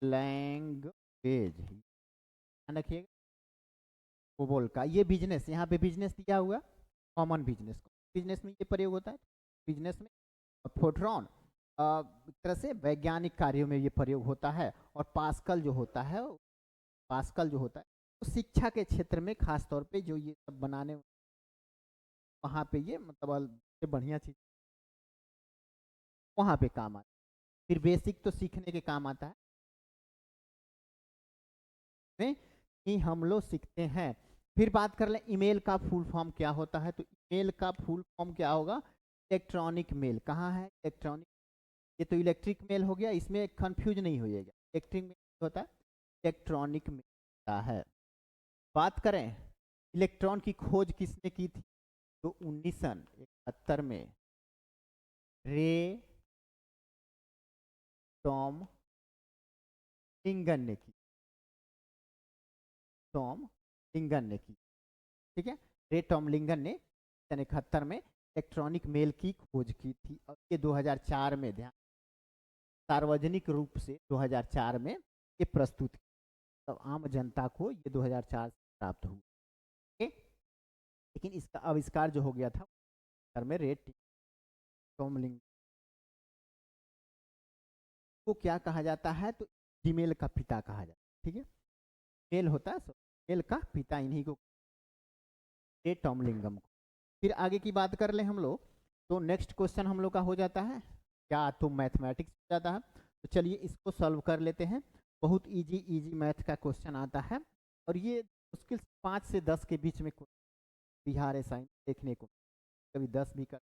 language, ध्यान रखिएगा। कोबोल का ये बिजनेस, यहाँ पे बिजनेस दिया हुआ कॉमन बिजनेस, बिजनेस में ये प्रयोग होता है बिजनेस में। फोर्ट्रॉन एक तरह से वैज्ञानिक कार्यों में ये प्रयोग होता है। और पास्कल जो होता है, पास्कल जो होता है तो शिक्षा के क्षेत्र में खास तौर पे जो ये सब बनाने वहाँ पे ये मतलब बढ़िया चीज वहाँ पे काम आता है। फिर बेसिक तो सीखने के काम आता है। ही हम लोग सीखते हैं। फिर बात कर लें ईमेल का फुल फॉर्म क्या होता है, तो ईमेल का फुल फॉर्म क्या होगा, इलेक्ट्रॉनिक मेल। कहाँ है इलेक्ट्रॉनिक, ये तो इलेक्ट्रिक मेल हो गया, इसमें कंफ्यूज नहीं होइएगा। इलेक्ट्रिक मेल होता है, इलेक्ट्रॉनिक मेल होता है। बात करें इलेक्ट्रॉन की खोज किसने की थी, तो 1971 में रे टॉम लिंगन ने की, टॉम लिंगन ने की, ठीक है। रे टॉम लिंगन ने 1971 में इलेक्ट्रॉनिक मेल की खोज की थी, और ये 2004 में, ध्यान, सार्वजनिक रूप से 2004 में ये प्रस्तुत, तब आम जनता को ये 2004 से प्राप्त हुआ, ठीक है? लेकिन इसका आविष्कार जो हो गया था घर में रे टॉम लिंगन को क्या कहा जाता है, तो जीमेल का पिता कहा जाता है, ठीक है। मेल होता है, मेल का पिता इन्हीं को, रे टॉम लिंगम को। फिर आगे की बात कर ले हम लोग, तो नेक्स्ट क्वेश्चन हम लोग का हो जाता है क्या, तो मैथमेटिक्स हो जाता है। तो चलिए इसको सॉल्व कर लेते हैं। बहुत इजी इजी मैथ का क्वेश्चन आता है, और ये मुश्किल 5 से 10 के बीच में बिहार असाइन देखने को, कभी 10 भी कर,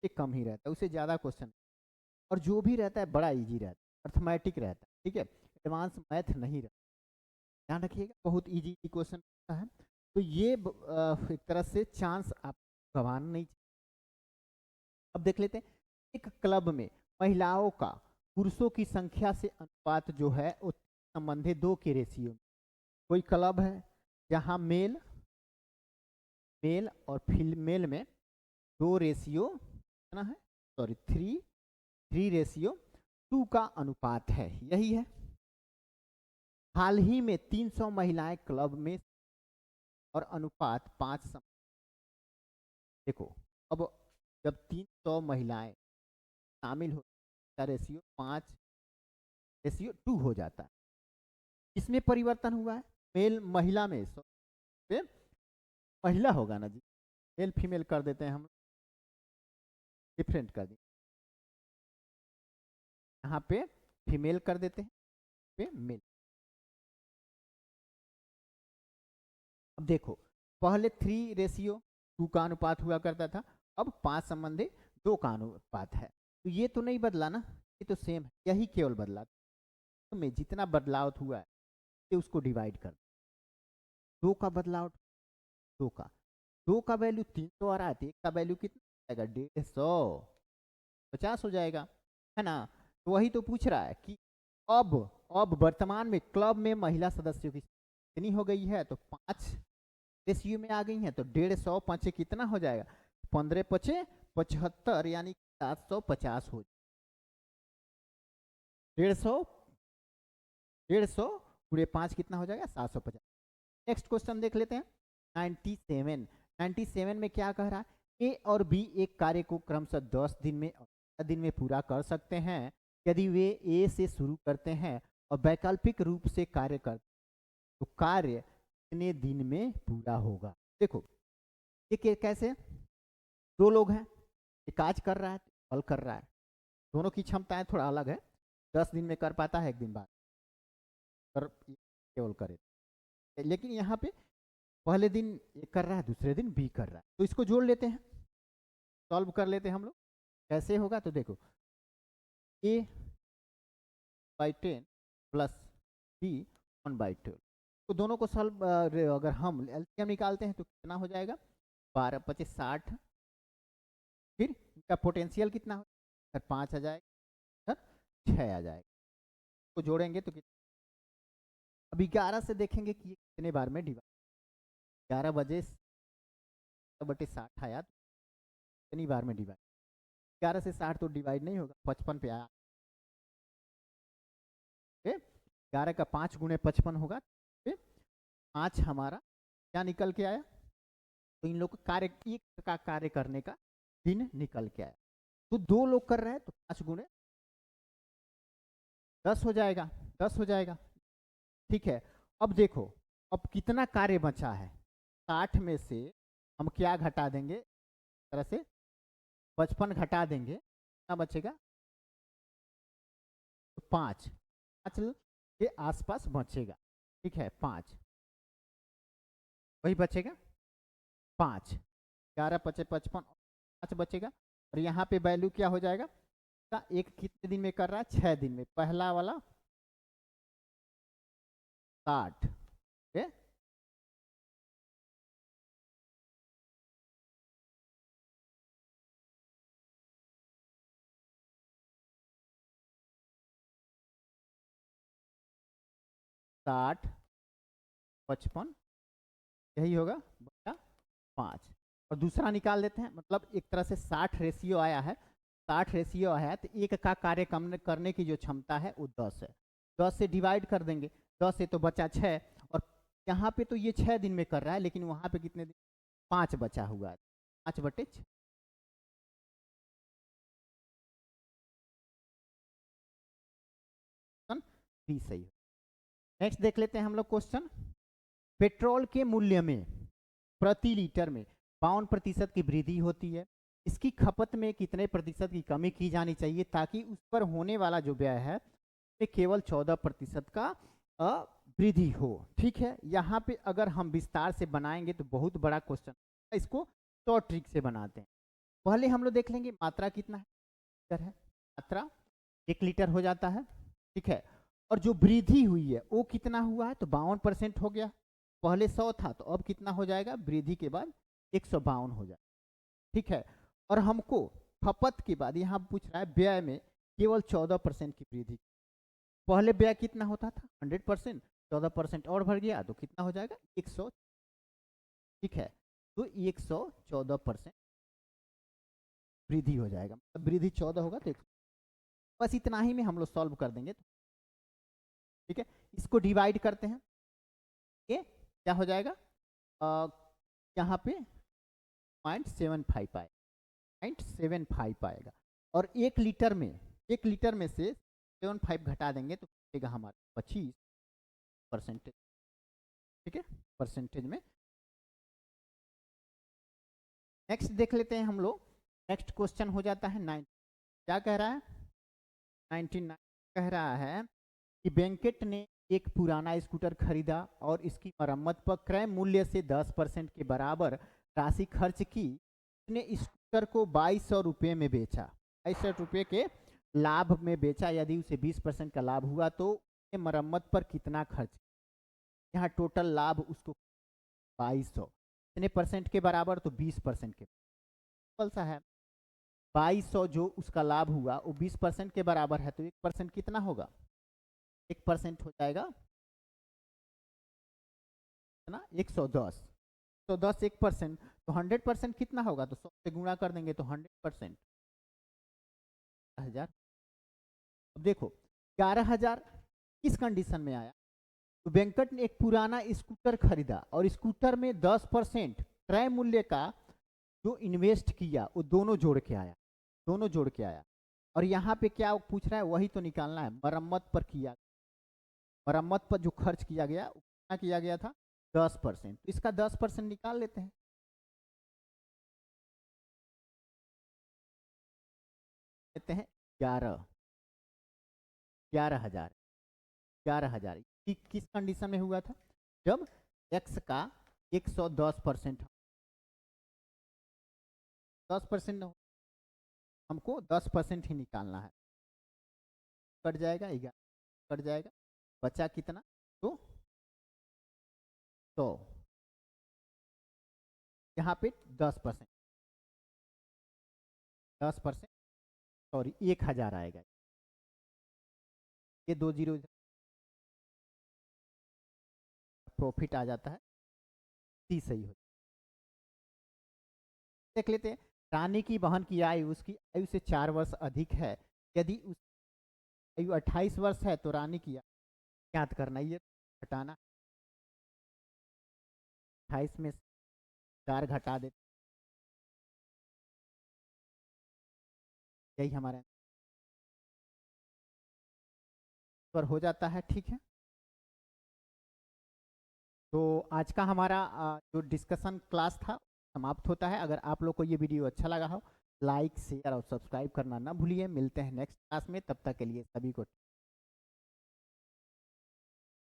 ये कम ही रहता है, उससे ज़्यादा क्वेश्चन, और जो भी रहता है बड़ा इजी रहता है, अर्थमेटिक रहता है, ठीक है, एडवांस मैथ नहीं रहता, ध्यान रखिएगा, बहुत इजी क्वेश्चन रहता है। तो ये एक तरह से चांस आप गंवाना नहीं। अब देख लेते हैं, एक क्लब में महिलाओं का पुरुषों की संख्या से अनुपात जो है वो संबंधित 2 के रेशियो। कोई क्लब है जहां मेल मेल और फीमेल में 2 रेशियो कितना है, सॉरी 3:2 का अनुपात है, यही है। हाल ही में 300 महिलाएं क्लब में, और अनुपात 5। देखो अब जब 300 महिलाएं शामिल हो, रेशियो 5:2 हो जाता है। इसमें परिवर्तन हुआ है, मेल महिला में, महिला होगा ना जी, मेल फीमेल कर देते हैं हम, डिफरेंट कर दें, यहाँ पे फीमेल कर देते हैं, पे मेल। अब देखो पहले 3:2 का अनुपात हुआ करता था, अब 5:2 का अनुपात है। तो ये तो नहीं बदला ना, ये तो सेम है, यही केवल बदला। तो में जितना बदलाव हुआ है ये उसको डिवाइड कर, 2 का बदलाव, 2 का वैल्यू 300 आ रहा है, तो 1 का वैल्यू कितना आएगा, 150 हो जाएगा, है ना। तो वही तो पूछ रहा है कि अब वर्तमान में क्लब में महिला सदस्यों की कितनी हो गई है, तो 5 रेशियो में आ गई है, तो 150 5 कितना हो जाएगा, 15 5 75, यानी 750 हो, 150 पूरे 5 कितना हो जाएगा, 750। नेक्स्ट क्वेश्चन देख लेते हैं 97 में क्या कह रहा है, ए और बी एक कार्य को क्रमशः 10 दिन में और 15 दिन में पूरा कर सकते हैं यदि वे ए से शुरू करते हैं और वैकल्पिक रूप से कार्य करते हैं, तो कार्य कितने दिन में पूरा होगा। देखो ये कैसे, 2 लोग हैं, एक आज कर रहा है, कल कर रहा है, दोनों की क्षमताएं थोड़ा अलग है, 10 दिन में कर पाता है, 1 दिन बाद कर केवल करे, लेकिन यहाँ पे पहले दिन ए कर रहा है, दूसरे दिन बी कर रहा है, तो इसको जोड़ लेते हैं, सॉल्व कर लेते हैं हम लोग, कैसे होगा, तो देखो a/10 प्लस b 1/12, तो दोनों को सॉल्व, अगर हम एलसीएम निकालते हैं तो कितना हो जाएगा, 12 25 60, फिर इनका पोटेंशियल कितना हो, 5 आ जाएगा, 6 आ जाएगा, तो जोड़ेंगे तो कितना, अब 11 से देखेंगे कि कितने बार में डिवाइड, 11 बजे 60 आया, तो कितनी बार में डिवाइड, 11 से 60 तो डिवाइड नहीं होगा, 55 पे आया, 11 का 5 गुणे 55 होगा, 5 हमारा क्या निकल के आया, तो इन लोग का कार्य करने का दिन निकल के आया, तो 2 लोग कर रहे हैं तो 5 गुणे 10 हो जाएगा, 10 हो जाएगा, ठीक है। अब देखो अब कितना कार्य बचा है, 60 में से हम क्या घटा देंगे, तरह से 55 घटा देंगे, कितना बचेगा, तो 5 के आसपास बचेगा, ठीक है, 5 वही बचेगा 5, 11 पचे 55, 5 बचेगा। और यहाँ पे वैल्यू क्या हो जाएगा, एक कितने दिन में कर रहा है, 6 दिन में। पहला वाला 60, ठीक है। साठ 55 यही होगा, बटा 5। और दूसरा निकाल देते हैं, मतलब एक तरह से 60 रेशियो आया है, 60 रेशियो आया है, तो एक का कार्य करने की जो क्षमता है वो 10 है। 10 से डिवाइड कर देंगे, 10 से तो बचा 6, और यहाँ पे तो ये 6 दिन में कर रहा है, लेकिन वहाँ पे कितने दिन, 5 बचा हुआ है, 5 बटे 6। सही। नेक्स्ट देख लेते हैं हम लोग क्वेश्चन। पेट्रोल के मूल्य में प्रति लीटर में 52% की वृद्धि होती है, इसकी खपत में कितने प्रतिशत की कमी की जानी चाहिए ताकि उस पर होने वाला जो व्यय है केवल 14% का वृद्धि हो। ठीक है, यहाँ पे अगर हम विस्तार से बनाएंगे तो बहुत बड़ा क्वेश्चन, इसको शॉर्ट ट्रिक से बनाते हैं। पहले हम लोग देख लेंगे मात्रा कितना है, मात्रा 1 लीटर हो जाता है, ठीक है। और जो वृद्धि हुई है वो कितना हुआ है, तो 52% हो गया। पहले 100 था तो अब कितना हो जाएगा, वृद्धि के बाद 152 हो जाएगा, ठीक है। और हमको खपत के बाद यहाँ पूछ रहा है व्यय में केवल 14% की वृद्धि। पहले व्यय कितना होता था, 100%, 14% और बढ़ गया तो कितना हो जाएगा, 100, ठीक है। तो 114% वृद्धि हो जाएगा, मतलब वृद्धि 14 होगा तो बस इतना ही में हम लोग सॉल्व कर देंगे, ठीक है। इसको डिवाइड करते हैं, ये क्या हो जाएगा, यहाँ पे 0.75 आएगा, 0.75 आएगा। और 1 लीटर में से 75 घटा देंगे तो बचेगा हमारा 25%, ठीक है, परसेंटेज में। नेक्स्ट देख लेते हैं हम लोग। नेक्स्ट क्वेश्चन हो जाता है 9, क्या कह रहा है, 99 कह रहा है कि वेंकट ने एक पुराना स्कूटर खरीदा और इसकी मरम्मत पर क्रय मूल्य से 10% के बराबर राशि खर्च की। उसने स्कूटर को 2200 रुपये में बेचा, 2200 रुपये के लाभ में बेचा। यदि उसे 20% का लाभ हुआ तो मरम्मत पर कितना खर्च, यहाँ टोटल लाभ उसको 2200, कितने परसेंट के बराबर, तो 20% के। सा है 2200 जो उसका लाभ हुआ वो 20% के बराबर है, तो 1% कितना होगा, 1% हो जाएगा ना 110, तो 10 1%, तो 100% कितना होगा, तो 100 से गुणा कर देंगे तो 100%, 1000। अब देखो 11,000 किस कंडीशन में आया, तो वेंकट ने एक पुराना स्कूटर खरीदा और स्कूटर में 10% क्रय मूल्य का जो इन्वेस्ट किया वो दोनों जोड़ के आया। और यहाँ पे क्या पूछ रहा है, वही तो निकालना है, मरम्मत पर किया, मरम्मत पर जो खर्च किया गया कितना किया गया था, 10%, तो इसका 10% निकाल लेते हैं। लेते हैं 11,000 किस कंडीशन में हुआ था, जब x का 110%, 10% हमको 10% ही निकालना है, कट जाएगा 11, कट जाएगा, बचा कितना, तो 100, यहाँ पे 10%, सॉरी 1,000 आएगा, ये 2 जीरो प्रॉफिट आ जाता है, 30 सही हो। देख लेते हैं, रानी की बहन की आयु उसकी आयु से 4 वर्ष अधिक है, यदि उस आयु 28 वर्ष है तो रानी की याद करना, ये घटाना, 28 में 4 घटा देते, यही हमारे पर हो जाता है, ठीक है। तो आज का हमारा जो डिस्कशन क्लास था समाप्त होता है। अगर आप लोग को ये वीडियो अच्छा लगा हो, लाइक शेयर और सब्सक्राइब करना ना भूलिए। मिलते हैं नेक्स्ट क्लास में, तब तक के लिए सभी को